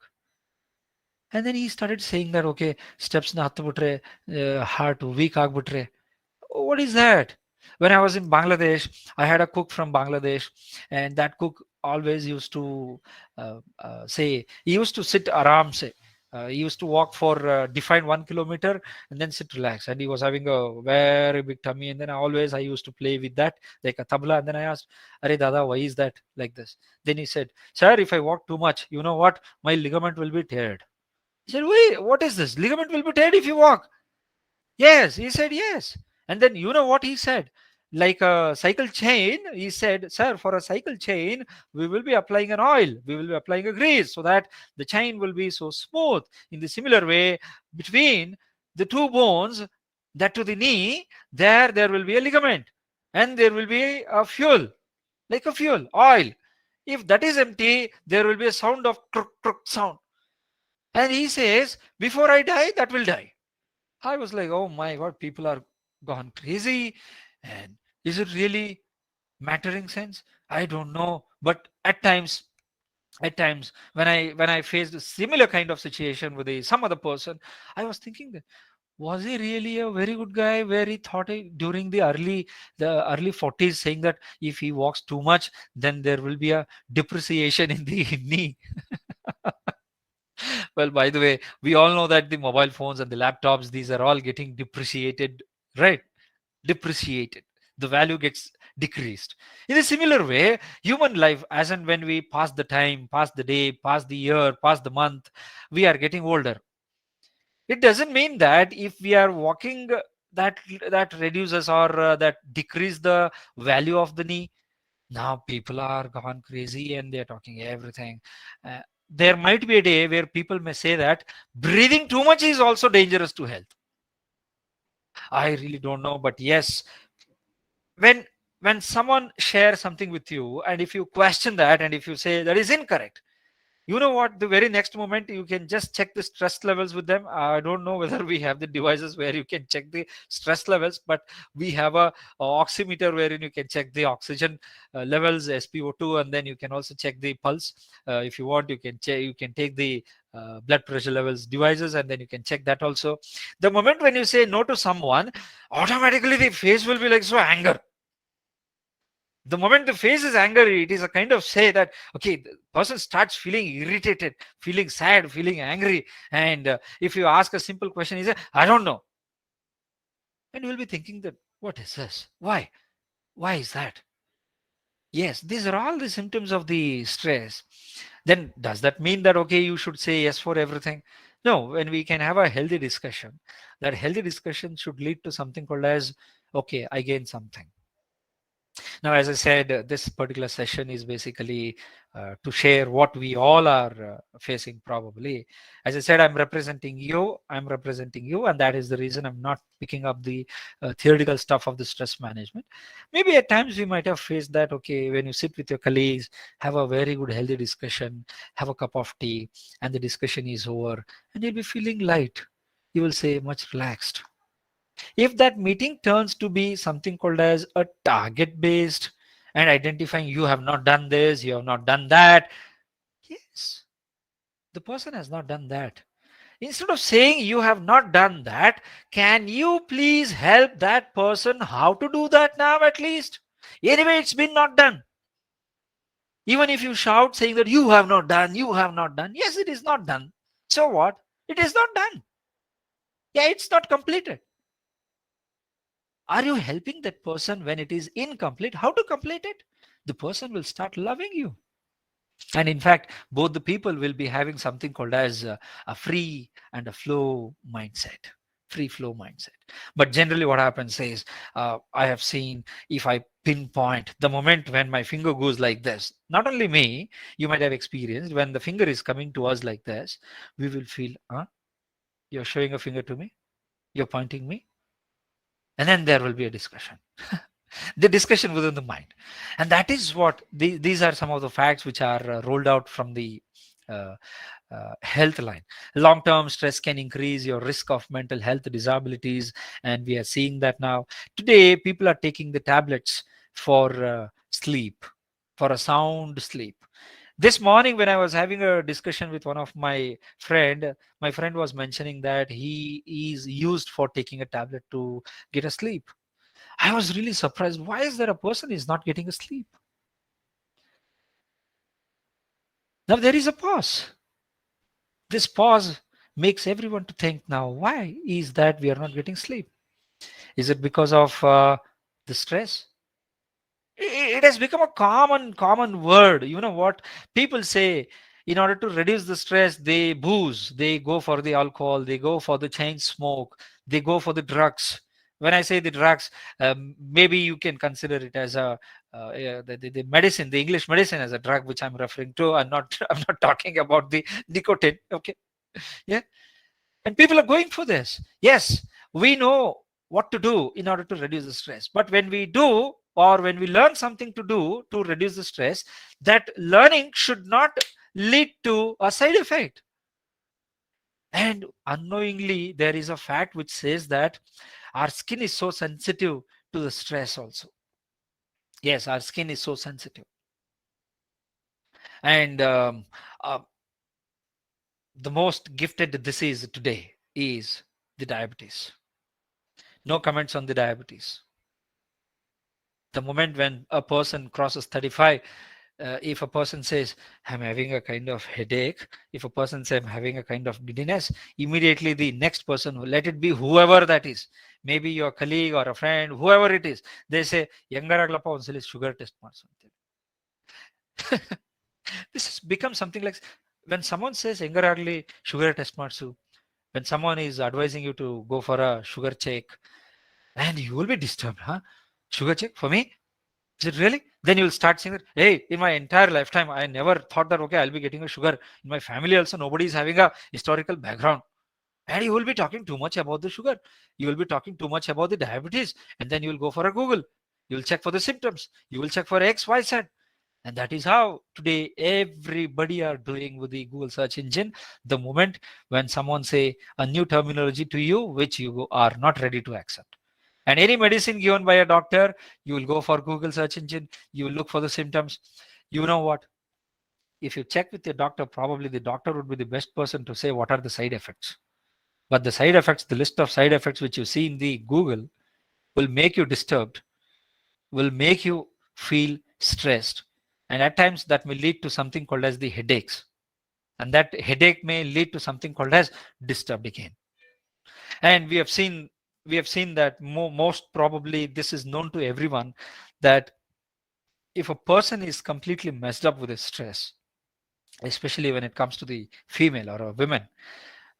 And then he started saying that okay, steps na hattubiಟ್ರೆ heart weak ಆಗ್ಬಿಟ್ರೆ. What is that? When I was in Bangladesh, I had a cook from Bangladesh, and that cook always used to say, he used to sit aram se. He used to walk for defined 1 kilometer and then sit relax. And he was having a very big tummy. And then I used to play with that like a tabla. And then I asked, "Are Dada, why is that like this?" Then he said, "Sir, if I walk too much, you know what? My ligament will be teared." He said, "Wait, what is this? Ligament will be teared if you walk?" Yes, he said yes. And then you know what he said? Like a cycle chain, he said, "Sir, for a cycle chain, we will be applying an oil, we will be applying a grease so that the chain will be so smooth." In the similar way, between the two bones, that to the knee, there will be a ligament and there will be a fuel, like a fuel, oil. If that is empty, there will be a sound of kruk kruk sound. And he says, before I die, that will die. I was like, oh my God, people are gone crazy. And is it really mattering sense? I don't know. But at times when I faced a similar kind of situation with some other person, I was thinking that was he really a very good guy where he thought during the early 40s saying that if he walks too much, then there will be a depreciation in the knee. Well, by the way, we all know that the mobile phones and the laptops, these are all getting depreciated, right? Depreciated. The value gets decreased. In a similar way, human life, as and when we pass the time, pass the day, pass the year, pass the month, we are getting older. It doesn't mean that if we are walking, that that reduces or that decrease the value of the knee. Now people are gone crazy and they're talking everything. Uh, there might be a day where people may say that breathing too much is also dangerous to health. I really don't know, but yes, when someone shares something with you, and if you question that and if you say that is incorrect, you know what, the very next moment you can just check the stress levels with them. I don't know whether we have the devices where you can check the stress levels, but we have a oximeter wherein you can check the oxygen levels, spo2, and then you can also check the pulse. If you want, you can check, you can take the blood pressure levels devices, and then you can check that also. The moment when you say no to someone, automatically the face will be like so anger. The moment the face is angry, it is a kind of say that okay, the person starts feeling irritated, feeling sad, feeling angry. And if you ask a simple question, he says, "I don't know." And you will be thinking that what is this, why is that? Yes, these are all the symptoms of the stress. Then does that mean that okay, you should say yes for everything? No, when we can have a healthy discussion, that healthy discussion should lead to something called as okay, I gain something. Now, as I said, this particular session is basically to share what we all are facing probably. As I said, I'm representing you, and that is the reason I'm not picking up the theoretical stuff of the stress management. Maybe at times we might have faced that, okay, when you sit with your colleagues, have a very good, healthy discussion, have a cup of tea, and the discussion is over, and you'll be feeling light. You will say, much relaxed. If that meeting turns to be something called as a target based and identifying you have not done this, you have not done that, yes, the person has not done that. Instead of saying you have not done that, can you please help that person how to do that now at least? Anyway, it's been not done. Even if you shout saying that you have not done, yes, it is not done. So what? It is not done. Yeah, it's not completed. Are you helping that person when it is incomplete? How to complete it? The person will start loving you. And in fact, both the people will be having something called as a free and a flow mindset. Free flow mindset. But generally, what happens is I have seen if I pinpoint the moment when my finger goes like this, not only me, you might have experienced when the finger is coming to us like this, we will feel, you're showing a finger to me, you're pointing me, and then there will be a discussion. The discussion within the mind, and that is what these are some of the facts which are rolled out from the uh, health line. Long-term stress can increase your risk of mental health disabilities, and we are seeing that now. Today people are taking the tablets for sleep, for a sound sleep. This morning when I was having a discussion with one of my friend was mentioning that he is used for taking a tablet to get a sleep. I was really surprised. Why is there a person is not getting a sleep? Now there is a pause. This pause makes everyone to think now, why is that we are not getting sleep? Is it because of the stress? It has become a common word. You know what people say, in order to reduce the stress they booze, they go for the alcohol, they go for the chain smoke, they go for the drugs. When I say the drugs, maybe you can consider it as the medicine, the English medicine, as a drug which I'm referring to. I'm not I'm not talking about the nicotine. Okay. Yeah. And people are going for this. Yes, we know what to do in order to reduce the stress. But when we do, or when we learn something to do to reduce the stress, that learning should not lead to a side effect. And unknowingly, there is a fact which says that our skin is so sensitive to the stress also. Yes, our skin is so sensitive. And uh, the most gifted disease today is the diabetes. No comments on the diabetes. The moment when a person crosses 35, if a person says I'm having a kind of headache, if a person says I'm having a kind of giddiness, immediately the next person, let it be whoever that is, maybe your colleague or a friend, whoever it is, they say "Yangaraglappa ondsali sugar test ಮಾಡ್ಸು" ಅಂತೇಳಿ. This has become something like, when someone says "ಹೆಂಗರಾಗ್ಲಿ sugar test ಮಾಡ್ಸು," when someone is advising you to go for a sugar check, and you will be disturbed, huh? Sugar check for me? Is it really? Then you'll start saying that, hey, in my entire lifetime, I never thought that, okay, I'll be getting a sugar. In my family also, nobody is having a historical background. And you will be talking too much about the sugar. You will be talking too much about the diabetes. And then you will go for a Google. You will check for the symptoms. You will check for X, Y, Z. And that is how today everybody are doing with the Google search engine. The moment when someone say a new terminology to you, which you are not ready to accept. And any medicine given by a doctor, you will go for Google search engine, you will look for the symptoms. You know what? If you check with your doctor, probably the doctor would be the best person to say what are the side effects. But the side effects, the list of side effects which you see in the Google will make you disturbed, will make you feel stressed. And at times that may lead to something called as the headaches. And that headache may lead to something called as disturbed again. And we have seen that most probably this is known to everyone, that if a person is completely messed up with his stress, especially when it comes to the female or a women,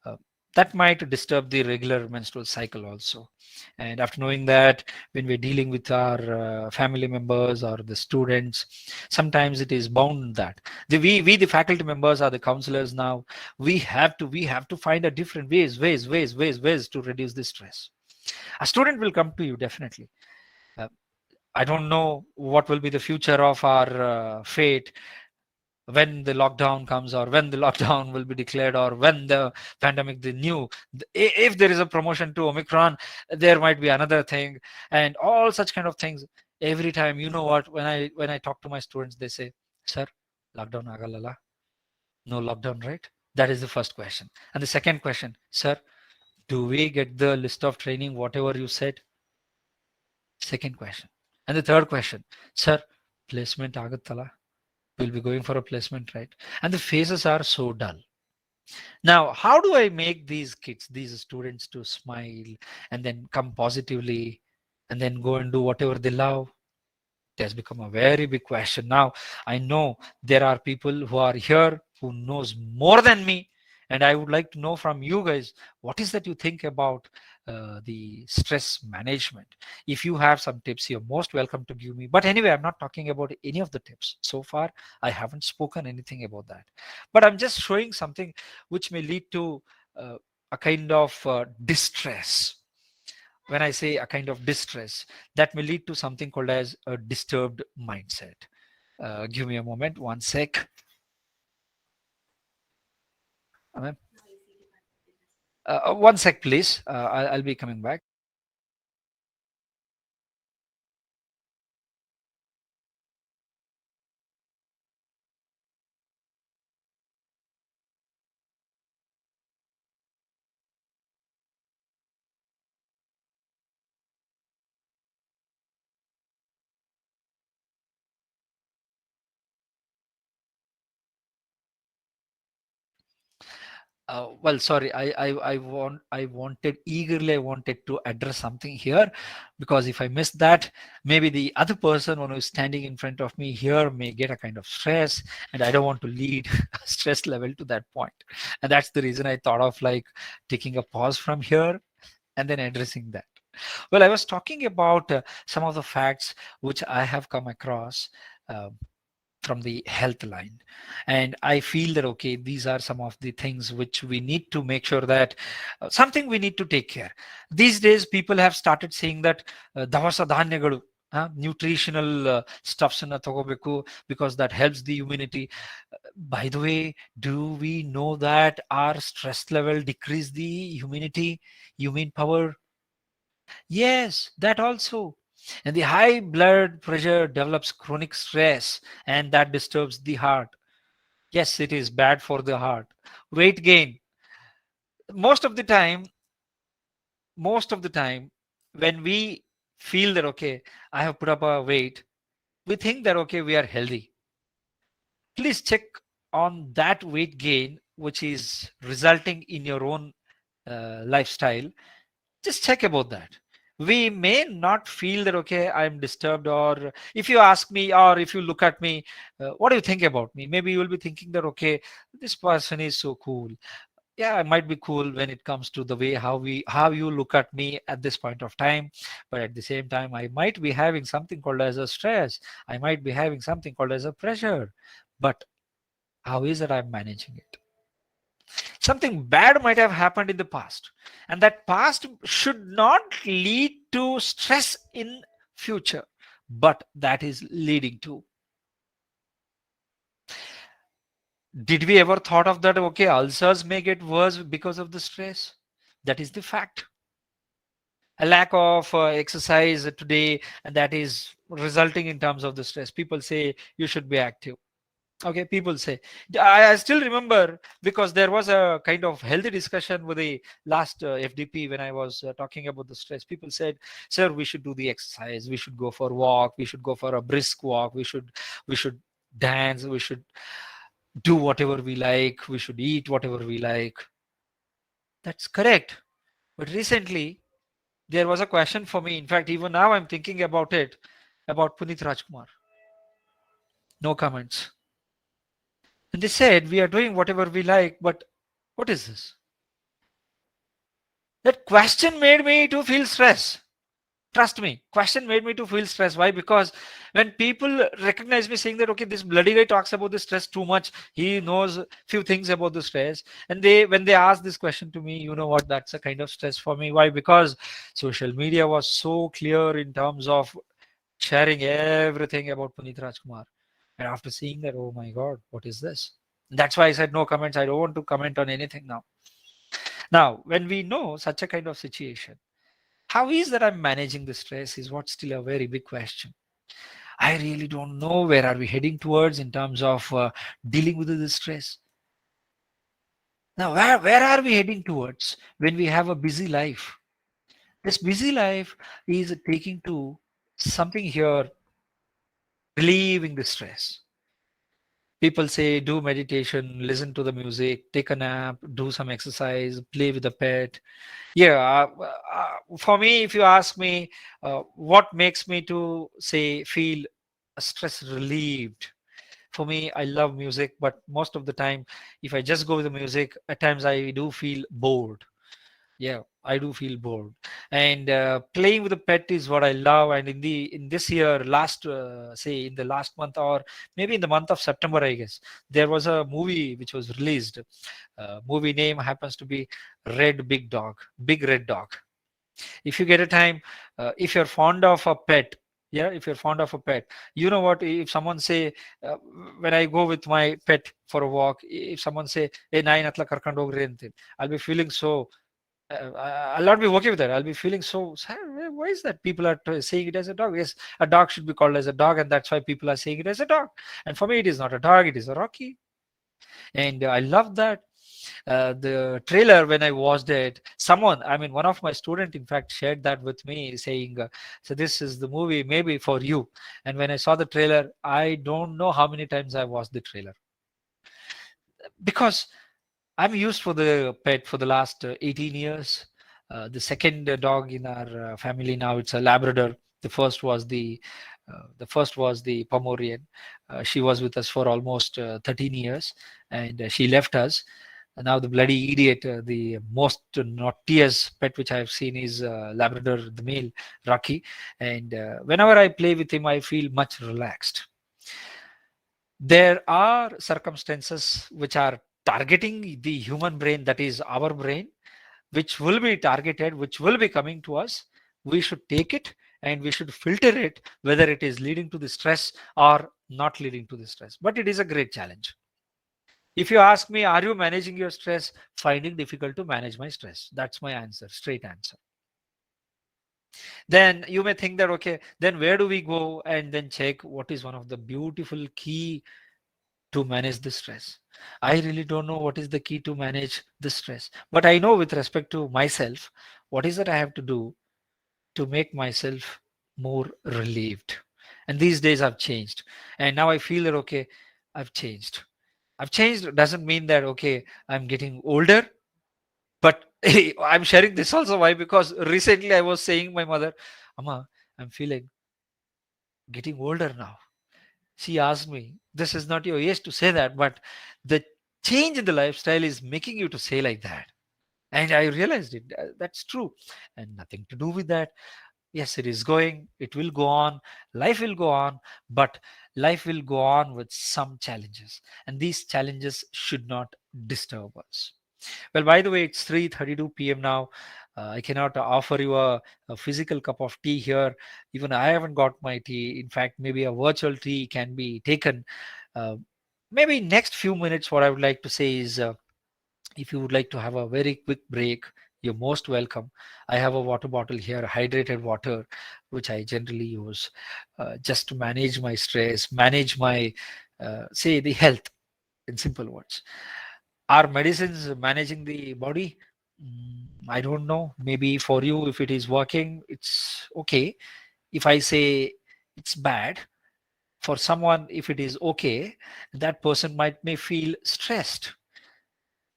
uh, that might disturb the regular menstrual cycle also. And after knowing that, when we're dealing with our family members or the students, sometimes it is bound that we the faculty members are the counselors now. We have to find a different ways to reduce the stress. A student will come to you definitely. uh, I don't know what will be the future of our fate when the lockdown comes, or when the lockdown will be declared, or when the pandemic, the new, if there is a promotion to Omicron, there might be another thing, and all such kind of things. Every time, you know what, when I talk to my students, they say, sir, lockdown agalala, no lockdown, right? That is the first question. And the second question, sir, do we get the list of training whatever you said? Second question. And the third question, sir, placement agattala, we'll be going for a placement, right? And the faces are so dull. Now, how do I make these kids, these students, to smile and then come positively and then go and do whatever they love? It has become a very big question. Now, I know there are people who are here who knows more than me, and I would like to know from you guys, what is that you think about the stress management? If you have some tips, you're most welcome to give me. But anyway, I'm not talking about any of the tips so far. I haven't spoken anything about that, but I'm just showing something which may lead to uh, a kind of distress. When I say a kind of distress, that may lead to something called as a disturbed mindset. Give me a moment, one sec. One sec, please. I'll be coming back. Well, sorry, I wanted to address something here, because if I miss that, maybe the other person who is standing in front of me here may get a kind of stress, and I don't want to lead a stress level to that point. And that's the reason I thought of like taking a pause from here and then addressing that. Well, I was talking about some of the facts which I have come across. um from the health line, and I feel that okay, these are some of the things which we need to make sure that something we need to take care. These days people have started saying that ದವಸ ಧಾನ್ಯಗಳು, nutritional stuffs ಅನ್ನ ತಗೋಬೇಕು because that helps the immunity. By the way, do we know that our stress level decrease the immunity, immune power? Yes, that also. And the high blood pressure develops chronic stress, and that disturbs the heart. Yes, it is bad for the heart. Weight gain. Most of the time, most of the time, when we feel that, okay, I have put up a weight, we think that, okay, we are healthy. Please check on that weight gain, which is resulting in your own lifestyle. Just check about that. We may not feel that okay, I'm disturbed, or if you ask me, or if you look at me, what do you think about me? Maybe you will be thinking that okay, this person is so cool. Yeah, I might be cool when it comes to the way how you look at me at this point of time, but at the same time I might be having something called as a stress. I might be having something called as a pressure. But how is it I'm managing it? Something bad might have happened in the past, and that past should not lead to stress in future, but that is leading to. Did we ever thought of that okay, ulcers may get worse because of the stress? That is the fact. A lack of exercise today, and that is resulting in terms of the stress. People say you should be active. Okay, people say. I still remember, because there was a kind of healthy discussion with the last FDP when I was talking about the stress. People said, "Sir, we should do the exercise. We should go for a walk. We should go for a brisk walk. We should dance. We should do whatever we like. We should eat whatever we like." That's correct. But recently, there was a question for me. In fact, even now I'm thinking about it, about Punit Rajkumar. No comments. And they said, we are doing whatever we like, but what is this? That question made me to feel stress. Trust me, question made me to feel stress. Why? Because when people recognize me saying that, okay, this bloody guy talks about the stress too much, he knows few things about the stress, and they when they ask this question to me, you know what, that's a kind of stress for me. Why? Because social media was so clear in terms of sharing everything about Puneet Rajkumar. And after seeing that, oh my God, what is this? That's why I said no comments. I don't want to comment on anything now. Now, when we know such a kind of situation, how is that I'm managing the stress is what's still a very big question. I really don't know where are we heading towards in terms of dealing with the stress. Now, where are we heading towards when we have a busy life? This busy life is taking to something here, relieving the stress. People say do meditation, listen to the music, take a nap, do some exercise, play with a pet. Yeah, for me, if you ask me, what makes me to say feel stress relieved? For me, I love music, but most of the time, if I just go with the music, at times I do feel bored. Yeah, I do feel bored. And playing with a pet is what I love. And in this year, last say in the last month or maybe in the month of September, I guess there was a movie which was released. Movie name happens to be Red Big Dog, Big Red Dog. If you get a time, if you're fond of a pet, yeah, if you're fond of a pet, you know what, if someone say, uh, when I go with my pet for a walk, if someone say, hey nine atla karkand hogri ante, I'll be feeling so I'll not be okay with that. I'll be feeling so sad. Why is that people are saying it as a dog? Yes, a dog should be called as a dog, and that's why people are saying it as a dog. And for me, it is not a dog; it is a Rocky. And I love that. The trailer, when I watched it, someone, I mean, one of my student, in fact, shared that with me, saying, "So this is the movie, maybe for you." And when I saw the trailer, I don't know how many times I watched the trailer because I'm used for the pet for the last 18 years. The second dog in our family now, it's a Labrador. The first was the Pomorian. She was with us for almost 13 years, and she left us. And now the bloody idiot, the most naughtiest pet which I have seen is Labrador, the male, Rocky. And whenever I play with him, I feel much relaxed. There are circumstances which are targeting the human brain, that is our brain, which will be targeted, which will be coming to us. We should take it and we should filter it whether it is leading to the stress or not leading to the stress. But it is a great challenge. If you ask me, are you managing your stress? Finding difficult to manage my stress. That's my answer, straight answer. Then you may think that, okay, then where do we go and then check what is one of the beautiful key to manage the stress? I really don't know what is the key to manage the stress, but I know with respect to myself, what is that I have to do to make myself more relieved. And these days I've changed, and now I feel that, okay, I've changed. I've changed doesn't mean that, okay, I'm getting older, but I'm sharing this also. Why? Because recently I was saying my mother, Amma, I'm feeling getting older now. She asked me, this is not your age to say that, but the change in the lifestyle is making you to say like that. And I realized it. That's true. And nothing to do with that. Yes, it is going, it will go on, life will go on, but life will go on with some challenges. And these challenges should not disturb us. Well, by the way, it's 3:32 p.m. now. I cannot offer you a physical cup of tea here. Even I haven't got my tea. In fact, maybe a virtual tea can be taken. Uh, Maybe next few minutes, what I would like to say is, if you would like to have a very quick break, you're most welcome. I have a water bottle here, hydrated water, which I generally use just to manage my stress, manage my, say, the health, in simple words. Are medicines managing the body? I don't know. Maybe for you, if it is working, it's okay. If I say it's bad, for someone, if it is okay, that person may feel stressed.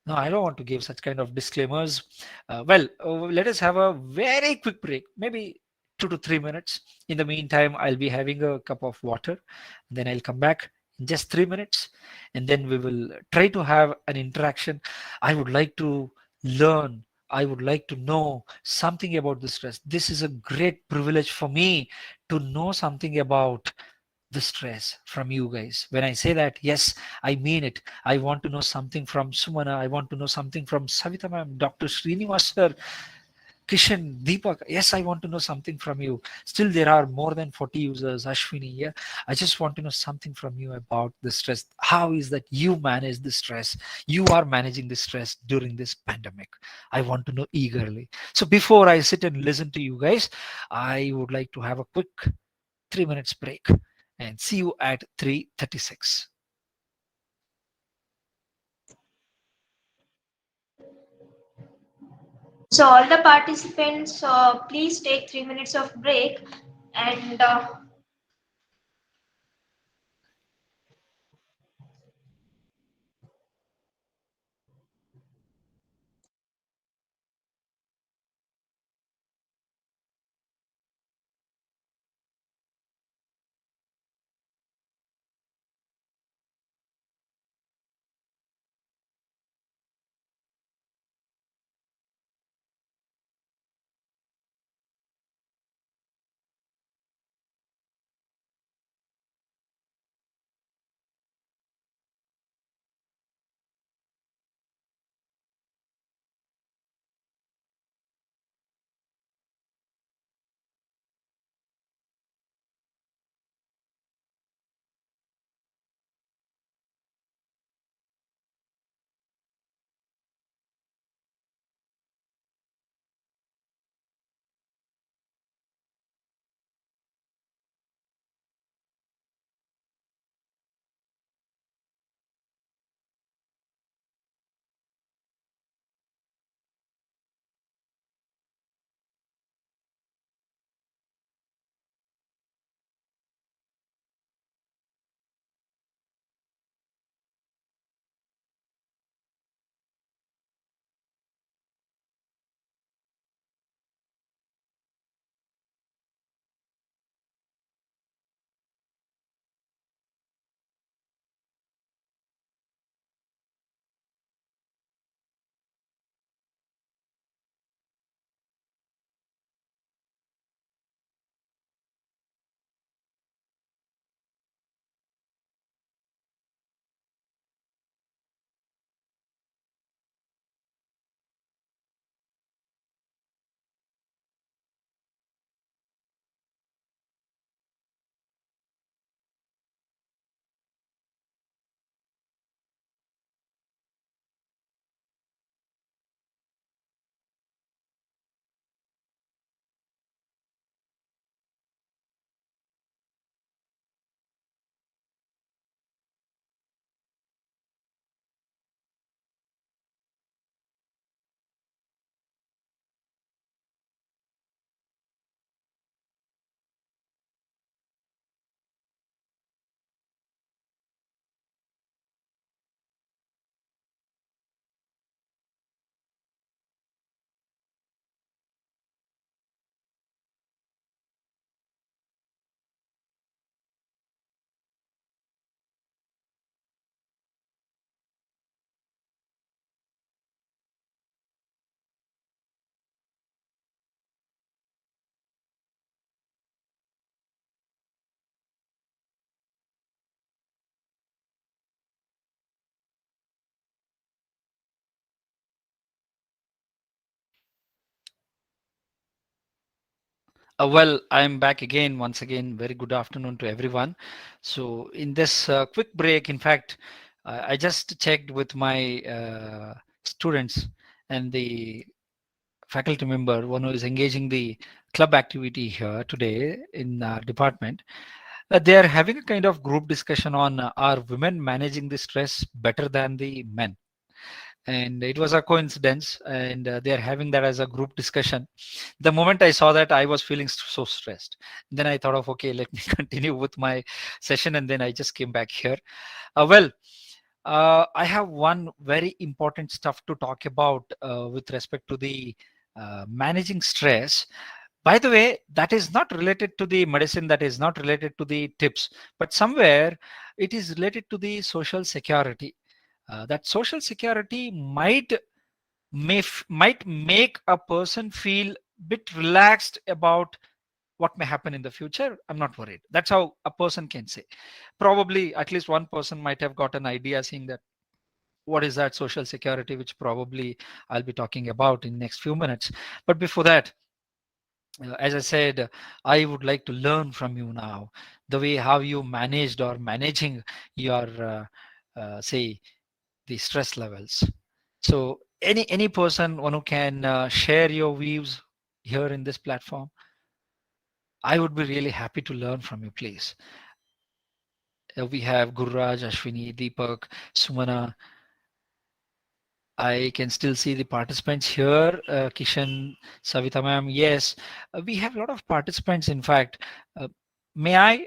No, I don't want to give such kind of disclaimers. Let us have a very quick break, maybe 2 to 3 minutes. In the meantime, I'll be having a cup of water. Then I'll come back. just 3 minutes, and then we will try to have an interaction. I would like to learn, I would like to know something about the stress. This is a great privilege for me to know something about the stress from you guys. When I say that, yes, I mean it. I want to know something from Sumana, I want to know something from Savita ma'am, Dr. Srinivas sir, Kishan, Deepak, yes, I want to know something from you. Still, there are more than 40 users. Ashwini, yeah, I just want to know something from you about the stress. How is that you manage the stress? You are managing the stress during this pandemic. I want to know eagerly. So before I sit and listen to you guys, I would like to have a quick 3 minutes break and see you at 3:36. So all the participants, please take 3 minutes of break and Well, I'm back again, once again. Very good afternoon to everyone. So, in this quick break, in fact, I just checked with my students and the faculty member, one who is engaging the club activity here today in our department. They are having a kind of group discussion on are women managing the stress better than the men? And it was a coincidence, and they are having that as a group discussion. The moment I saw that, I was feeling so stressed. Then I thought of, okay, let me continue with my session, and then I just came back here. Well, I have one very important stuff to talk about with respect to the managing stress. By the way, that is not related to the medicine, that is not related to the tips, but somewhere it is related to the social security. That social security might make a person feel bit relaxed about what may happen in the future. I'm not worried. That's how a person can say. Probably at least one person might have got an idea saying that what is that social security, which probably I'll be talking about in next few minutes. But before that, as I said, I would like to learn from you now the way how you managed or managing your say the stress levels. So any person one who can share your views here in this platform, I would be really happy to learn from you, please. We have Gurraj, Ashwini, Deepak, Sumana. I can still see the participants here. Kishan, Savita ma'am. Yes, we have a lot of participants. In fact, uh, may I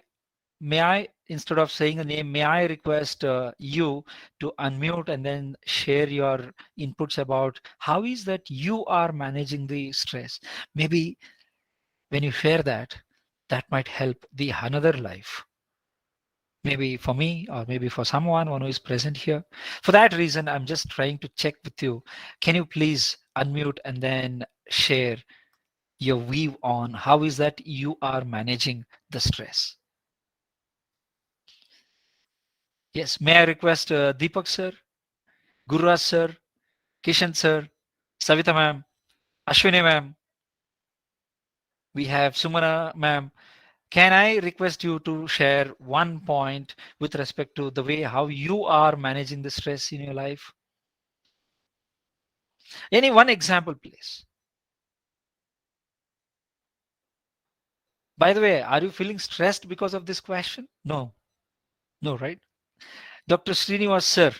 instead of saying a name, may I request you to unmute and then share your inputs about how is that you are managing the stress? Maybe when you share that, that might help the another life. Maybe for me or maybe for someone one who is present here. For that reason, I'm just trying to check with you. Can you please unmute and then share your view on how is that you are managing the stress? Yes, may I request Deepak sir, Gurraj sir, Kishan sir, Savita ma'am, Ashwini ma'am, we have Sumana ma'am. Can I request you to share one point with respect to the way how you are managing the stress in your life? Any one example, please. By the way, are you feeling stressed because of this question? No, no, right? Dr. Srinivas, sir,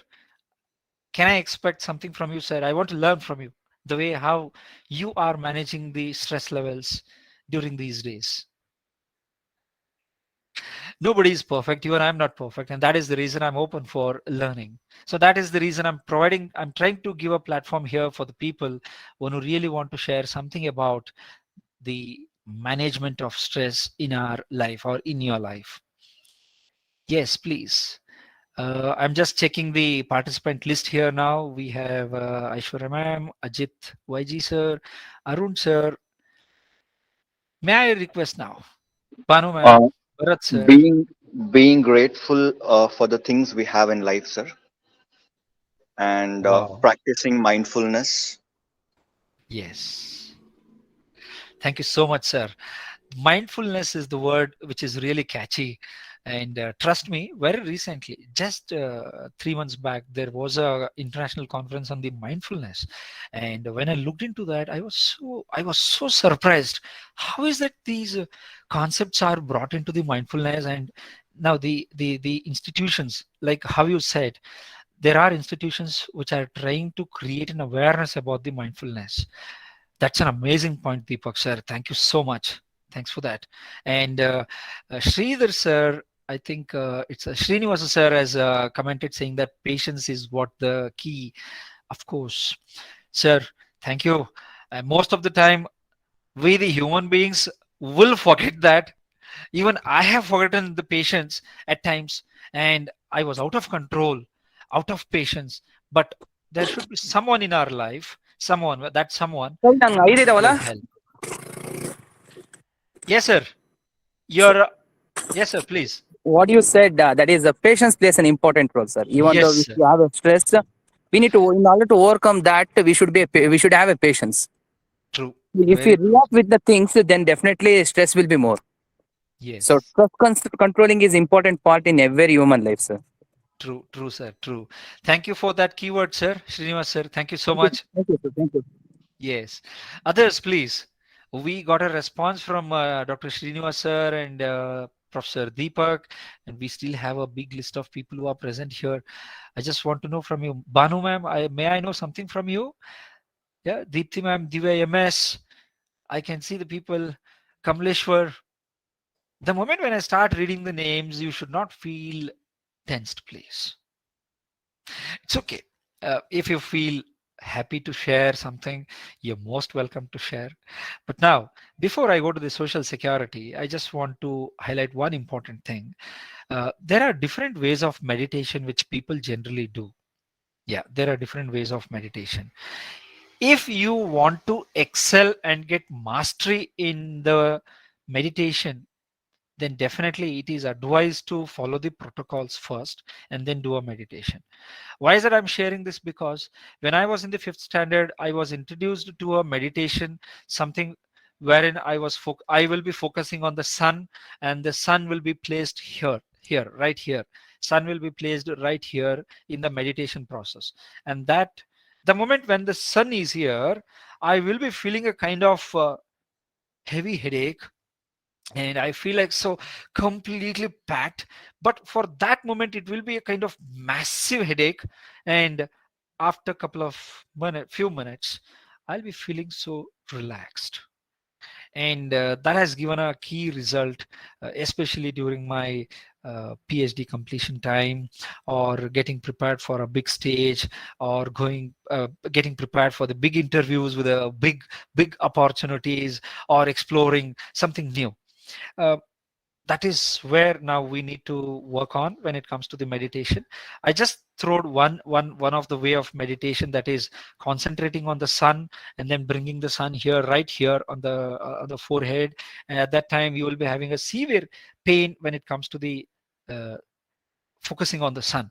can I expect something from you, sir? I want to learn from you the way how you are managing the stress levels during these days. Nobody is perfect. You and I'm not perfect. And that is the reason I'm open for learning. So that is the reason I'm trying to give a platform here for the people who really want to share something about the management of stress in our life or in your life. Yes, please. I'm just checking the participant list here now. We have Aishwarya ma'am, Ajit YG sir, Arun sir. May I request now? Banu Uh, ma'am, Bharat sir. being grateful for the things we have in life, sir, and Wow. practicing mindfulness. Yes. Thank you so much, sir. Mindfulness is the word which is really catchy. And trust me, very recently, just 3 months back, there was a international conference on the mindfulness. And when I looked into that, I was so surprised. How is that these concepts are brought into the mindfulness? And now the institutions, like how you said, there are institutions which are trying to create an awareness about the mindfulness. That's an amazing point, Deepak sir. Thank you so much. Thanks for that. And Sridhar sir, I think it's Srinivasa sir has commented saying that patience is what the key. Of course, sir. Thank you. Most of the time, we the human beings will forget that. Even I have forgotten the patience at times, and I was out of control, out of patience. But there should be someone in our life, someone that someone ಹಂಗ will ಐದಿದಾವಲ್ಲ. help. Yes, sir. So You're yes, sir. Please. what you said, that is patience plays an important role, sir. Even Yes, though we sir. have a stress, we need to, in order to overcome that, we should have a patience. True. If we Very true. react with the things, then definitely stress will be more. So Yes. stress controlling is important part in every human life, sir. True. True, sir. True. Thank you for that keyword, sir. Srinivas, sir. Thank you so Thank you, much. thank you, sir. Thank you. Yes. Others, please. We got a response from Dr. Srinivas, sir, and Professor Deepak, and we still have a big list of people who are present here. I just want to know from you, Banu, ma'am. May I know something from you? Yeah, Deepthi, ma'am, Divya MS. I can see the people. Kamleshwar. The moment when I start reading the names, you should not feel tensed, please. It's okay. If you feel happy to share something, you're most welcome to share. But now, before I go to the social security, I just want to highlight one important thing. There are different ways of meditation which people generally do. Yeah, there are different ways of meditation. If you want to excel and get mastery in the meditation, then definitely it is advised to follow the protocols first and then do a meditation. Why is that I'm sharing this? Because when I was in the fifth standard, I was introduced to a meditation, something wherein I will be focusing on the sun, and the sun will be placed here, right here. Sun will be placed right here in the meditation process. And that the moment when the sun is here, I will be feeling a kind of heavy headache, and I feel like so completely packed. But for that moment it will be a kind of massive headache, and after a couple of few minutes, I'll be feeling so relaxed. And that has given a key result, especially during my PhD completion time, or getting prepared for a big stage, or getting prepared for the big interviews with a big opportunities, or exploring something new. uh, that is where now we need to work on when it comes to the meditation. I just throwed one of the way of meditation, that is concentrating on the sun, and then bringing the sun here, right here on the forehead. And at that time you will be having a severe pain when it comes to the uh, focusing on the sun.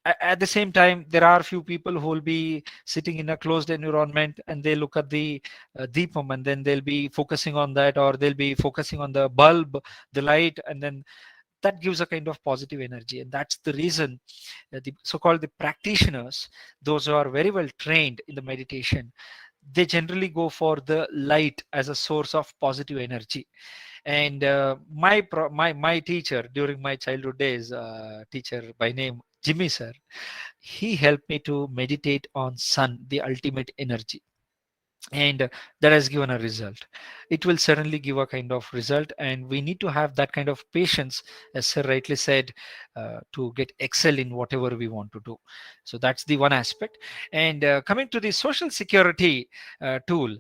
At the same time, there are few people who will be sitting in a closed environment, and they look at the deepam, and then they'll be focusing on that, or they'll be focusing on the bulb, the light, and then that gives a kind of positive energy. And that's the reason the so-called the practitioners, those who are very well trained in the meditation, they generally go for the light as a source of positive energy. And my teacher during my childhood days, teacher by name Jimmy sir, he helped me to meditate on sun, the ultimate energy. And that has given a result. It will certainly give a kind of result, and we need to have that kind of patience, as sir rightly said, to get excel in whatever we want to do. So that's the one aspect. And coming to the social security tool,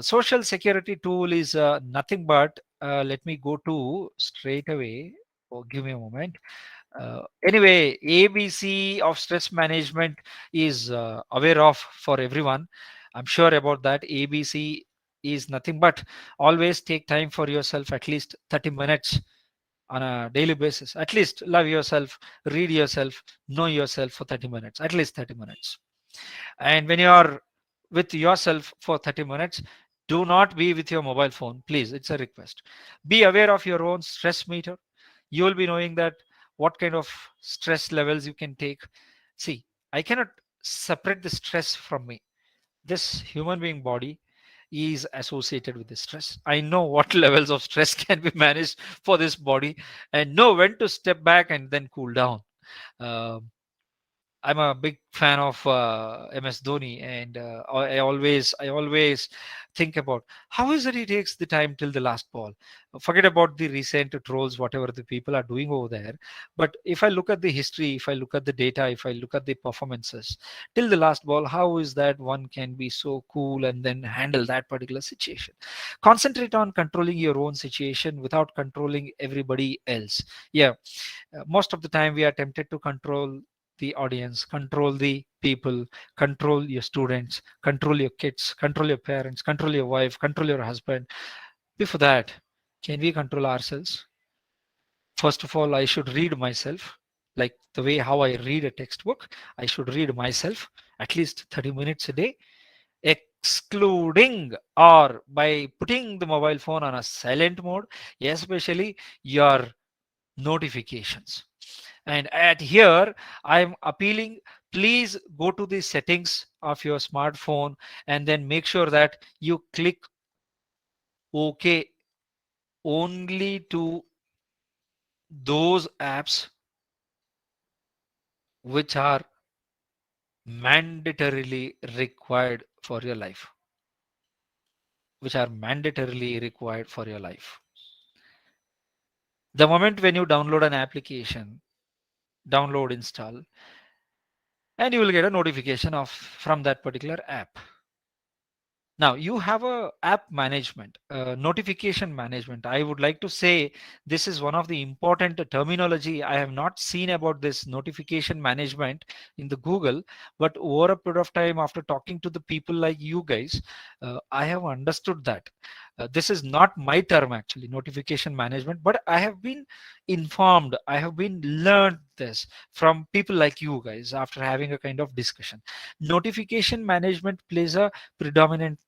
social security tool is nothing but, let me go to straight away. Oh, give me a moment. Anyway, ABC of stress management is aware of for everyone. I'm sure about that. ABC is nothing but always take time for yourself, at least 30 minutes on a daily basis. At least love yourself, read yourself, know yourself for 30 minutes, at least 30 minutes. And when you are with yourself for 30 minutes, do not be with your mobile phone, please. It's a request. Be aware of your own stress meter. You will be knowing that what kind of stress levels you can take. See, I cannot separate the stress from me. This human being body is associated with the stress. I know what levels of stress can be managed for this body, and know when to step back and then cool down. Um I'm a big fan of MS Dhoni, and I always think about how is it he takes the time till the last ball. Forget about the recent trolls, whatever the people are doing over there. But if I look at the history, if I look at the data, if I look at the performances till the last ball, how is that one can be so cool and then handle that particular situation? Concentrate on controlling your own situation without controlling everybody else. Yeah, most of the time we are tempted to control the audience, control the people, control your students, control your kids, control your parents, control your wife, control your husband. Before that, can we control ourselves? First of all, I should read myself, like the way how I read a textbook. I should read myself at least 30 minutes a day, excluding or by putting the mobile phone on a silent mode, especially your notifications. And at here I'm appealing, please go to the settings of your smartphone, and then make sure that you click OK only to those apps which are mandatorily required for your life, which are mandatorily required for your life. The moment when you download an application, download, install, and you will get a notification of from that particular app. Now you have a app management, notification management. I would like to say this is one of the important terminology. I have not seen about this notification management in the Google, but over a period of time, after talking to the people like you guys, I have understood that this is not my term actually, notification management, but I have been informed, I have been learned this from people like you guys after having a kind of discussion. Notification management plays a predominant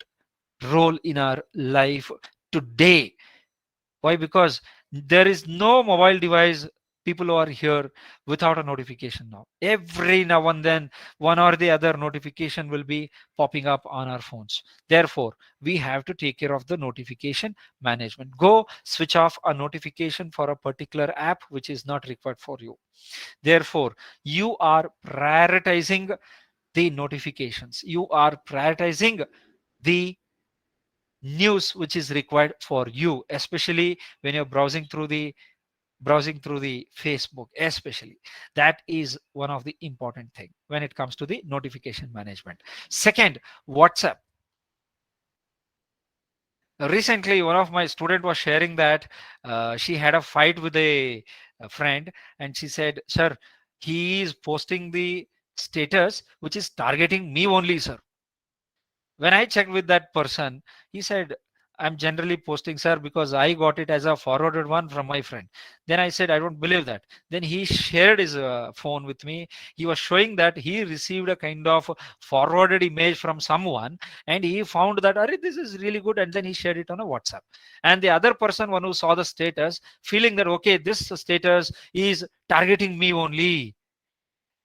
role in our life today. Why? Because there is no mobile device, people who are here, without a notification. Now every now and then one or the other notification will be popping up on our phones. Therefore we have to take care of the notification management. Go switch off a notification for a particular app which is not required for you. Therefore you are prioritizing the notifications, you are prioritizing the news which is required for you, especially when you're browsing through the Facebook. Especially that is one of the important thing when it comes to the notification management. Second, WhatsApp. Recently one of my student was sharing that she had a fight with a friend, and she said, sir, he is posting the status which is targeting me only, sir. When I checked with that person, he said, I'm generally posting, sir, because I got it as a forwarded one from my friend. Then I said, I don't believe that. Then he shared his phone with me. He was showing that he received a kind of forwarded image from someone, and he found that, Are, this is really good. And then he shared it on a WhatsApp. And the other person, one who saw the status, feeling that, okay, this status is targeting me only,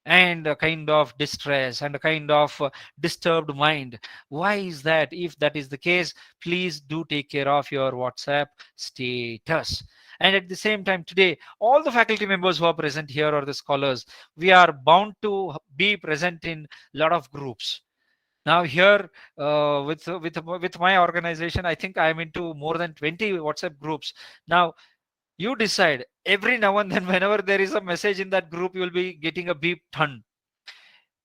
and a kind of distress and a kind of disturbed mind. Why is that? If that is the case, please do take care of your WhatsApp status. And at the same time, today all the faculty members who are present here, or the scholars, we are bound to be present in a lot of groups. Now here, with my organization, I think I am into more than 20 WhatsApp groups. Now you decide, every now and then whenever there is a message in that group, you will be getting a beep ton.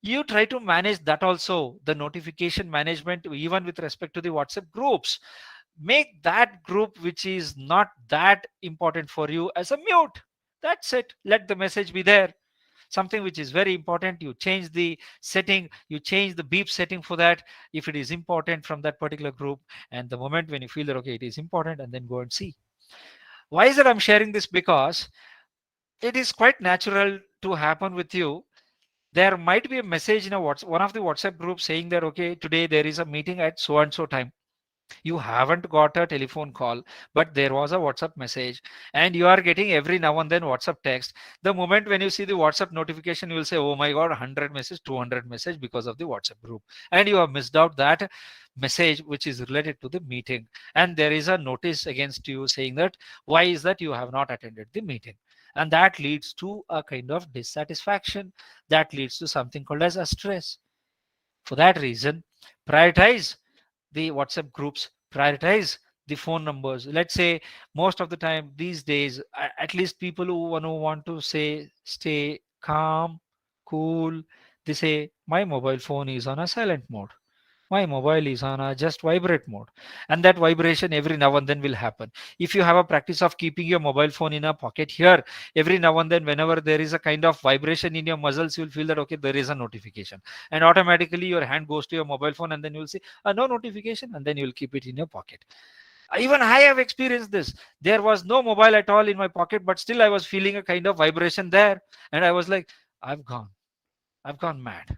You try to manage that also, the notification management, even with respect to the WhatsApp groups. Make that group which is not that important for you as a mute. That's it, let the message be there. Something which is very important, you change the setting, you change the beep setting for that, if it is important from that particular group. And the moment when you feel that, okay, it is important, and then go and see. Why is that I'm sharing this? Because it is quite natural to happen with you. There might be a message in one of the WhatsApp groups saying that, okay, today there is a meeting at so and so time. You haven't got a telephone call, but there was a WhatsApp message, and you are getting every now and then WhatsApp text. The moment when you see the WhatsApp notification, you will say, oh my god, 100 message, 200 message, because of the WhatsApp group, and you have missed out that message which is related to the meeting. And there is a notice against you saying that, why is that you have not attended the meeting? And that leads to a kind of dissatisfaction, that leads to something called as a stress. For that reason, prioritize the WhatsApp groups, prioritize the phone numbers. Let's say most of the time these days, at least people who want to say stay calm, cool, they say my mobile phone is on a silent mode. My mobile is on a just vibrate mode, and that vibration every now and then will happen. If you have a practice of keeping your mobile phone in a pocket here, every now and then whenever there is a kind of vibration in your muscles, you will feel that, okay, there is a notification, and automatically your hand goes to your mobile phone, and then you will see no notification, and then you will keep it in your pocket. Even I have experienced this. There was no mobile at all in my pocket, but still I was feeling a kind of vibration there, and I was like, i've gone I've gone mad.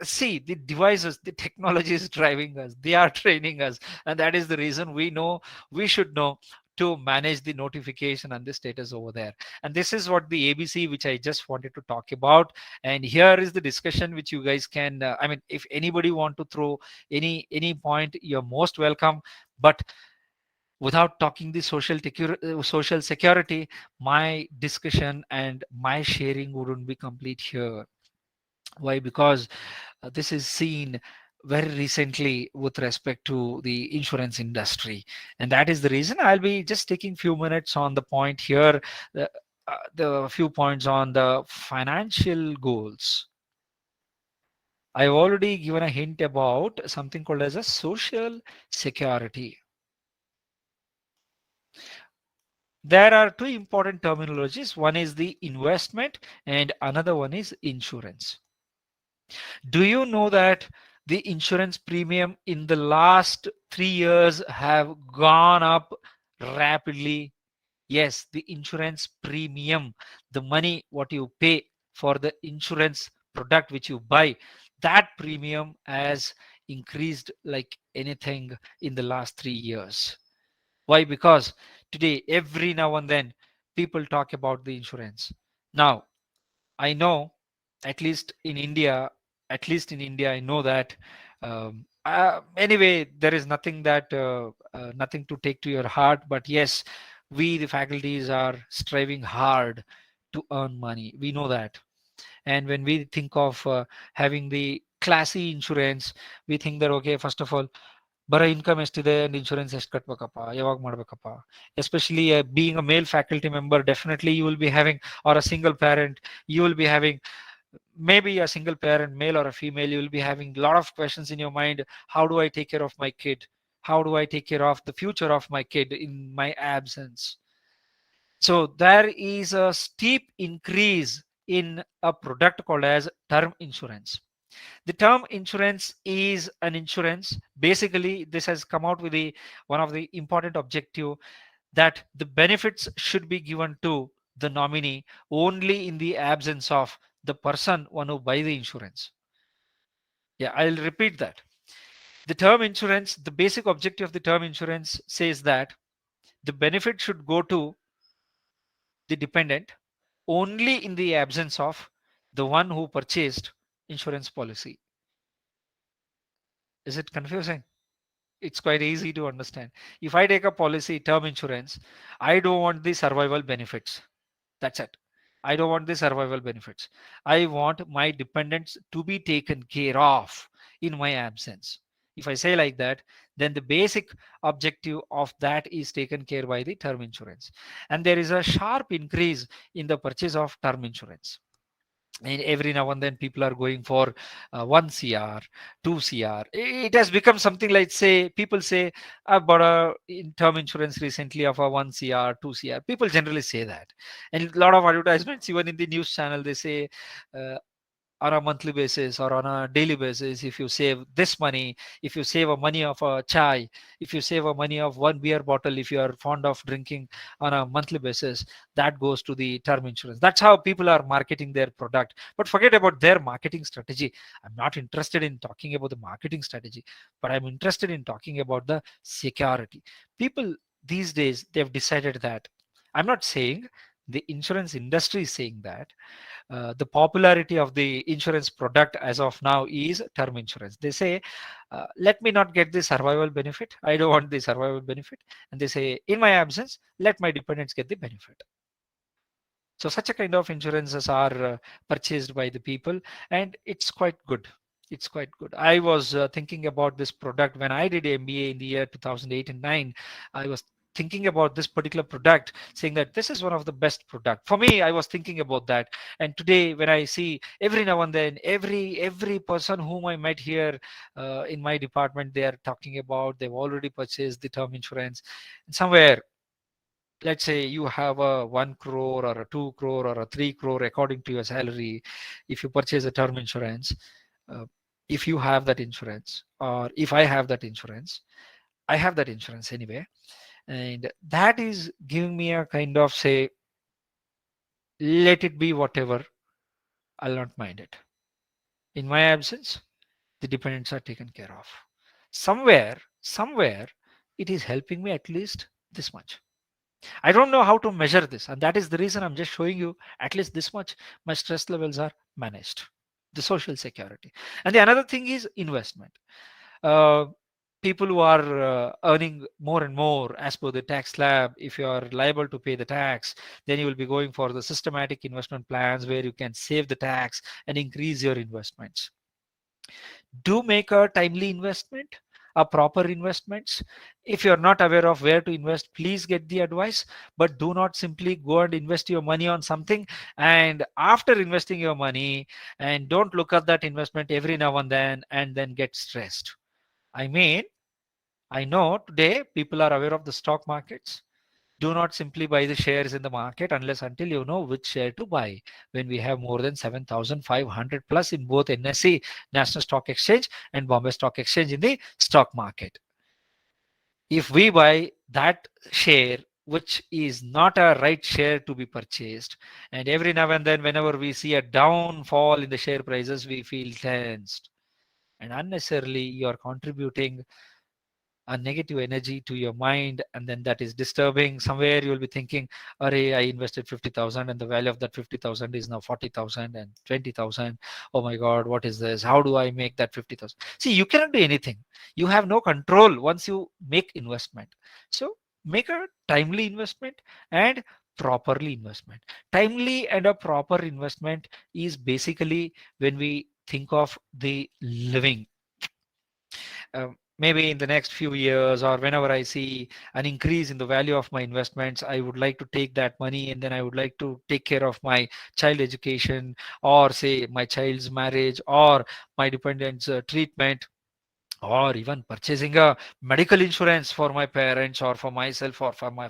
See, the devices, the technology is driving us, they are training us, and that is the reason we should know to manage the notification and the status over there. And this is what the ABC which I just wanted to talk about. And here is the discussion which you guys can I mean, if anybody want to throw any point, you're most welcome. But without talking the social security, my discussion and my sharing wouldn't be complete here. Why? Because this is seen very recently with respect to the insurance industry, and that is the reason I'll be just taking few minutes on the point here, the few points on the financial goals. I've already given a hint about something called as a social security. There are two important terminologies. One is the investment and another one is insurance. Do you know that the insurance premium in the last 3 years have gone up rapidly? Yes, the insurance premium, the money what you pay for the insurance product which you buy, that premium has increased like anything in the last 3 years. Why? Because today, every now and then, people talk about the insurance. Now, I know, at least in India, I know that. Anyway, there is nothing that nothing to take to your heart. But yes, we the faculties are striving hard to earn money. We know that. And when we think of having the classy insurance, we think that okay, first of all, ಬರೋ income ಎಷ್ಟಿದೆ and insurance ಎಷ್ಟು ಕಟ್ಬೇಕಪ್ಪ ಯಾವಾಗ ಮಾಡ್ಬೇಕಪ್ಪ especially being a male faculty member, definitely you will be having, or a single parent, you will be having, maybe a single parent, male or a female, you will be having a lot of questions in your mind. How do I take care of my kid? How do I take care of the future of my kid in my absence? So there is a steep increase in a product called as term insurance. The term insurance is an insurance. Basically, this has come out with the one of the important objective, that the benefits should be given to the nominee only in the absence of the person one who buy the insurance. Yeah, I'll repeat that. The term insurance, the basic objective of the term insurance says that the benefit should go to the dependent only in the absence of the one who purchased insurance policy. Is it confusing? It's quite easy to understand. If I take a policy, term insurance, I don't want the survival benefits. That's it. I don't want the survival benefits. I want my dependents to be taken care of in my absence. If I say like that, then the basic objective of that is taken care by the term insurance. And there is a sharp increase in the purchase of term insurance. And every now and then people are going for 1 cr, 2 cr. It has become something like, say, people say, I bought a in term insurance recently of a 1 cr, 2 cr. People generally say that. And a lot of advertisements, even in the news channel, they say, uh, on a monthly basis or on a daily basis, if you save this money, if you save a money of a chai, if you save a money of one beer bottle, if you are fond of drinking on a monthly basis, that goes to the term insurance. That's how people are marketing their product. But forget about their marketing strategy. I'm not interested in talking about the marketing strategy, but I'm interested in talking about the security. People these days, they've decided that, I'm not saying the insurance industry is saying that, the popularity of the insurance product as of now is term insurance. They say, let me not get the survival benefit. I don't want the survival benefit. And they say, in my absence, let my dependents get the benefit. So such a kind of insurances are purchased by the people, and it's quite good. It's quite good. I was thinking about this product when I did MBA in the year 2008 and 9. I was thinking about this particular product, saying that this is one of the best product for me. I was thinking about that. And today, when I see every now and then, every person whom I met here in my department, they are talking about they've already purchased the term insurance. And somewhere, let's say you have a 1 crore or a 2 crore or a 3 crore according to your salary. If you purchase a term insurance, uh, if you have that insurance, or if I have that insurance, I have that insurance anyway, and that is giving me a kind of, say, let it be whatever, I'll not mind it. In my absence, the dependents are taken care of. Somewhere it is helping me at least this much. I don't know how to measure this, and that is the reason I'm just showing you at least this much. My stress levels are managed. The social security. And the another thing is investment. Uh, People who are earning more and more as per the tax slab, if you are liable to pay the tax, then you will be going for the systematic investment plans where you can save the tax and increase your investments. Do make a timely investment. proper investments. If you're not aware of where to invest, please get the advice, but do not simply go and invest your money on something, and after investing your money, and don't look at that investment every now and then get stressed. I mean, I know today people are aware of the stock markets. Do not simply buy the shares in the market unless until you know which share to buy. When we have more than 7,500 plus in both NSE, National Stock Exchange, and Bombay Stock Exchange in the stock market. If we buy that share which is not a right share to be purchased, and every now and then whenever we see a downfall in the share prices, we feel tensed, and unnecessarily you are contributing a negative energy to your mind, and then that is disturbing. Somewhere you will be thinking, "Arey, I invested 50,000 and the value of that 50,000 is now 40,000 and 20,000. Oh my God, what is this? How do I make that 50,000?" See, you cannot do anything. You have no control once you make investment. So make a timely investment and properly investment. Timely and a proper investment is basically when we think of the living. Maybe in the next few years, or whenever I see an increase in the value of my investments, I would like to take that money and then I would like to take care of my child education, or say my child's marriage, or my dependents treatment, or even purchasing a medical insurance for my parents or for myself or for my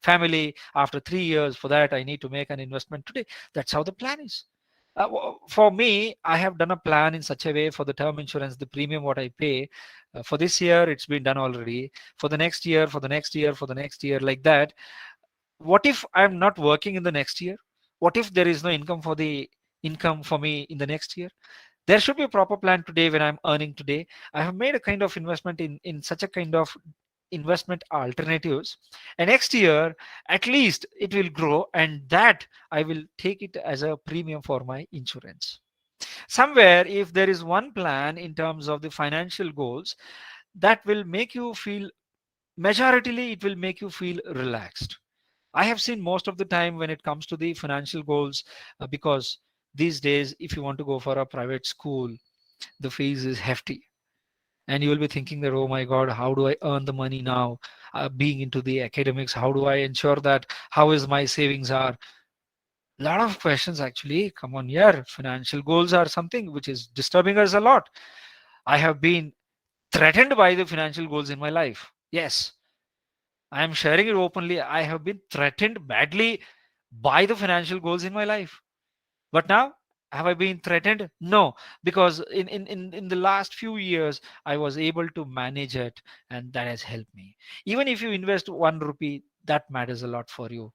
family. After 3 years, for that I need to make an investment today. That's how the plan is. For me, I have done a plan in such a way for the term insurance, the premium what I pay. For this year, it's been done already. For the next year, for the next year, for the next year, like that. What if I'm not working in the next year? What if there is no income for me in the next year? There should be a proper plan today. When I'm earning today, I have made a kind of investment in such a kind of investment alternatives, and next year at least it will grow, and that I will take it as a premium for my insurance. Somewhere, if there is one plan in terms of the financial goals that will make you feel, majoritarily it will make you feel relaxed. I have seen most of the time when it comes to the financial goals, because these days if you want to go for a private school, the fees is hefty, and you will be thinking that, oh my God, how do I earn the money now? Being into the academics, how do I ensure that? How is my savings are? A lot of questions actually come on here. Financial goals are something which is disturbing us a lot. I have been threatened by the financial goals in my life. Yes, I am sharing it openly. I have been threatened badly by the financial goals in my life. But now, have I been threatened? No, because in the last few years, I was able to manage it, and that has helped me. Even if you invest 1 rupee, that matters a lot for you.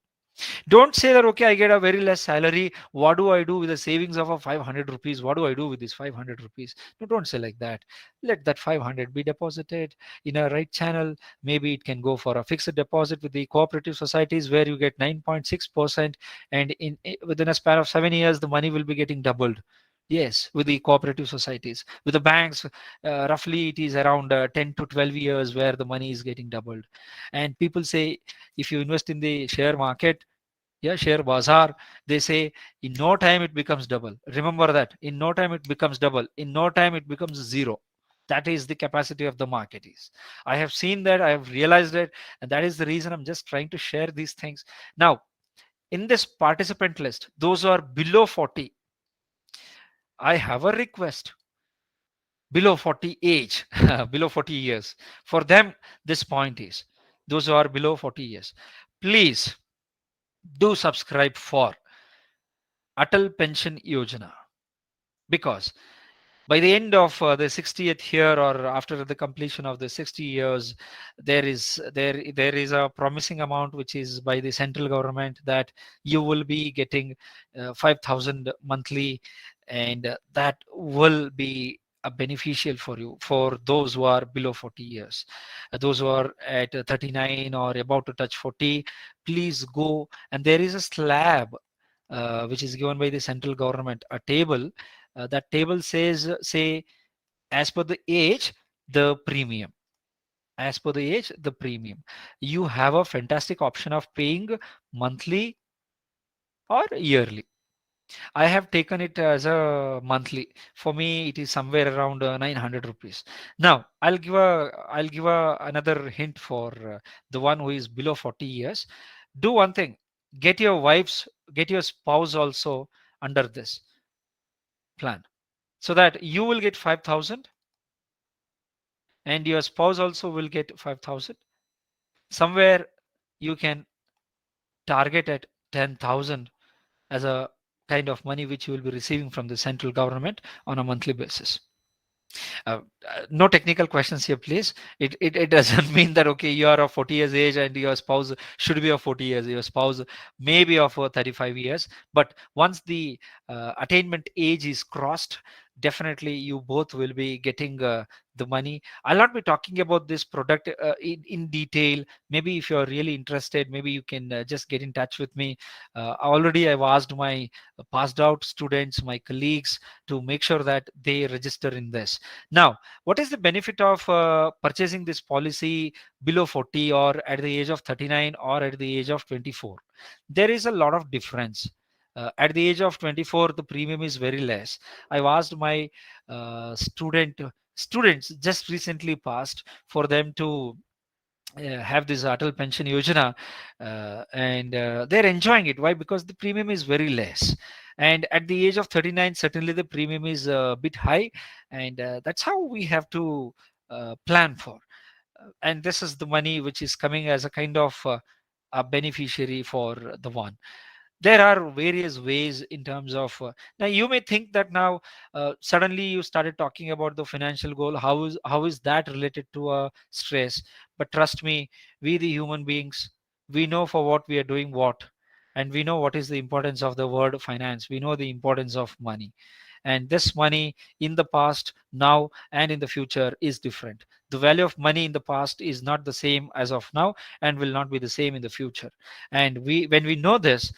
Don't say that, okay, I get a very less salary. What do I do with the savings of a 500 rupees? What do I do with this 500 rupees? No, don't say like that. Let that 500 be deposited in a right channel. Maybe it can go for a fixed deposit with the cooperative societies where you get 9.6%. And within a span of 7 years, the money will be getting doubled. Yes, with the cooperative societies. With the banks, roughly it is around 10 to 12 years where the money is getting doubled. And people say, if you invest in the share market, yeah, share bazaar, they say in no time it becomes double. Remember that in no time it becomes double, in no time it becomes zero. That is the capacity of the market is. I have seen that, I have realized it, and that is the reason I'm just trying to share these things. Now, in this participant list, those who are below 40, I have a request. Below 40 age, below 40 years, for them this point is, those who are below 40 years, please do subscribe for Atal Pension Yojana, because by the end of the 60th year, or after the completion of the 60 years, there is a promising amount which is by the central government, that you will be getting 5,000 monthly, and that will be a beneficial for you, for those who are below 40 years. Those who are at 39 or about to touch 40, please go, and there is a slab which is given by the central government, a table. That table says, say, as per the age, the premium. As per the age, the premium. You have a fantastic option of paying monthly or yearly. I have taken it as a monthly. For me, it is somewhere around 900 rupees. Now, I'll give another hint for the one who is below 40 years. Do one thing: get your spouse also under this plan, so that you will get 5,000 and your spouse also will get 5,000. Somewhere you can target at 10,000 as a kind of money which you will be receiving from the central government on a monthly basis. No technical questions here, please. It doesn't mean that okay, you are of 40 years age and your spouse should be of 40 years. Your spouse may be of 35 years, but once the attainment age is crossed, definitely you both will be getting the money. I'll not be talking about this product in detail. Maybe if you're really interested, maybe you can just get in touch with me. Already I've asked my passed out students, my colleagues, to make sure that they register in this. Now, what is the benefit of purchasing this policy below 40 or at the age of 39 or at the age of 24? There is a lot of difference. At the age of 24, the premium is very less. I've asked my students just recently passed for them to have this Atal Pension Yojana, and they're enjoying it. Why? Because the premium is very less. And at the age of 39, certainly the premium is a bit high, and that's how we have to plan for. And this is the money which is coming as a kind of a beneficiary for the one. There are various ways in terms of now you may think that now suddenly you started talking about the financial goal. How is that related to a stress? But trust me, we the human beings, we know for what we are doing what, and we know what is the importance of the word finance. We know the importance of money, and this money in the past, now, and in the future is different. The value of money in the past is not the same as of now and will not be the same in the future. And when we know this,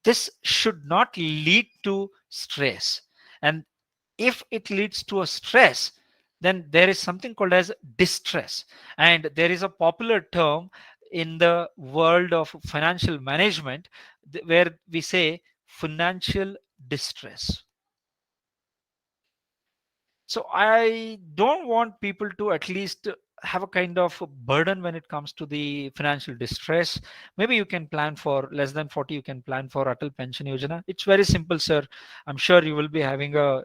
this should not lead to stress. And if it leads to a stress, then there is something called as distress. And there is a popular term in the world of financial management where we say financial distress. So I don't want people to at least have a kind of a burden when it comes to the financial distress. Maybe you can plan for less than 40, you can plan for Atal Pension Yojana. It's very simple, sir. I'm sure you will be having a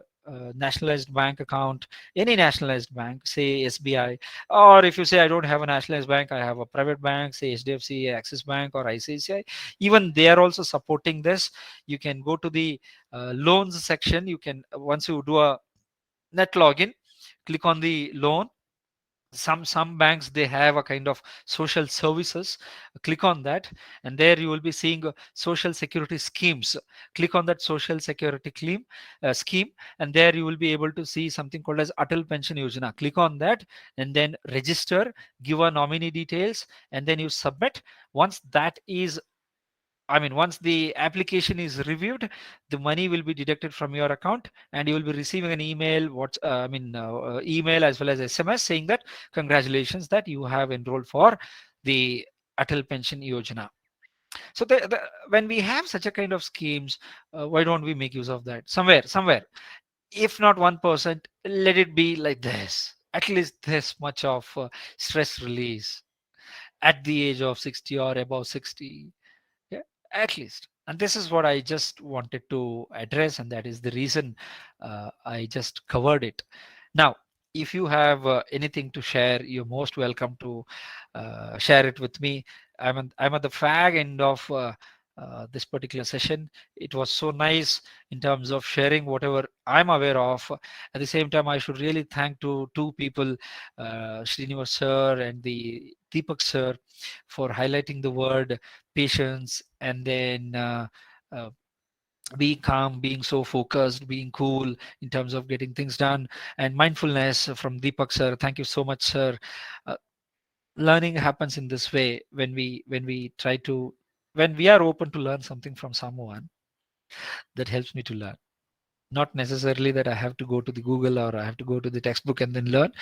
nationalized bank account, any nationalized bank, say SBI. Or if you say I don't have a nationalized bank, I have a private bank, say HDFC, Axis Bank, or ICICI. Even they are also supporting this. You can go to the loans section. You can, once you do a net login, click on the loan. Some banks, they have a kind of social services. Click on that, and there you will be seeing social security schemes. Click on that social security scheme, and there you will be able to see something called as Atal Pension Yojana. Click on that and then register, give a nominee details, and then you submit. Once that is, once the application is reviewed, the money will be deducted from your account, and you will be receiving an email, email as well as SMS saying that congratulations that you have enrolled for the Atal Pension Yojana. So when we have such a kind of schemes, why don't we make use of that somewhere? If not 1%, let it be like this. At least this much of stress release at the age of 60 or above 60. Yeah, at least. And this is what I just wanted to address, and that is the reason I just covered it. Now, if you have anything to share, you're most welcome to share it with me. I'm at the fag end of this particular session. It was so nice in terms of sharing whatever I'm aware of. At the same time, I should really thank to two people, Srinivas sir and the Deepak sir, for highlighting the word patience, and then being calm, being so focused, being cool in terms of getting things done, and mindfulness from Deepak sir. Thank you so much, sir. Uh, Learning happens in this way when we try to, when we are open to learn something from someone. That helps me to learn. Not necessarily that I have to go to the Google or I have to go to the textbook and then learn.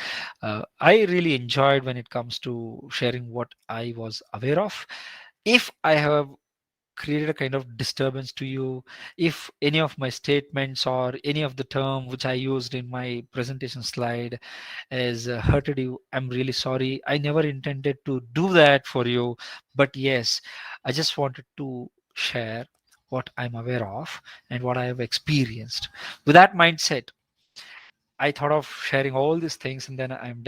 I really enjoyed when it comes to sharing what I was aware of. If I have created a kind of disturbance to you, if any of my statements or any of the term which I used in my presentation slide has hurted you, I'm really sorry. I never intended to do that for you, but yes, I just wanted to share what I'm aware of and what I have experienced. With that mindset, I thought of sharing all these things, and then I'm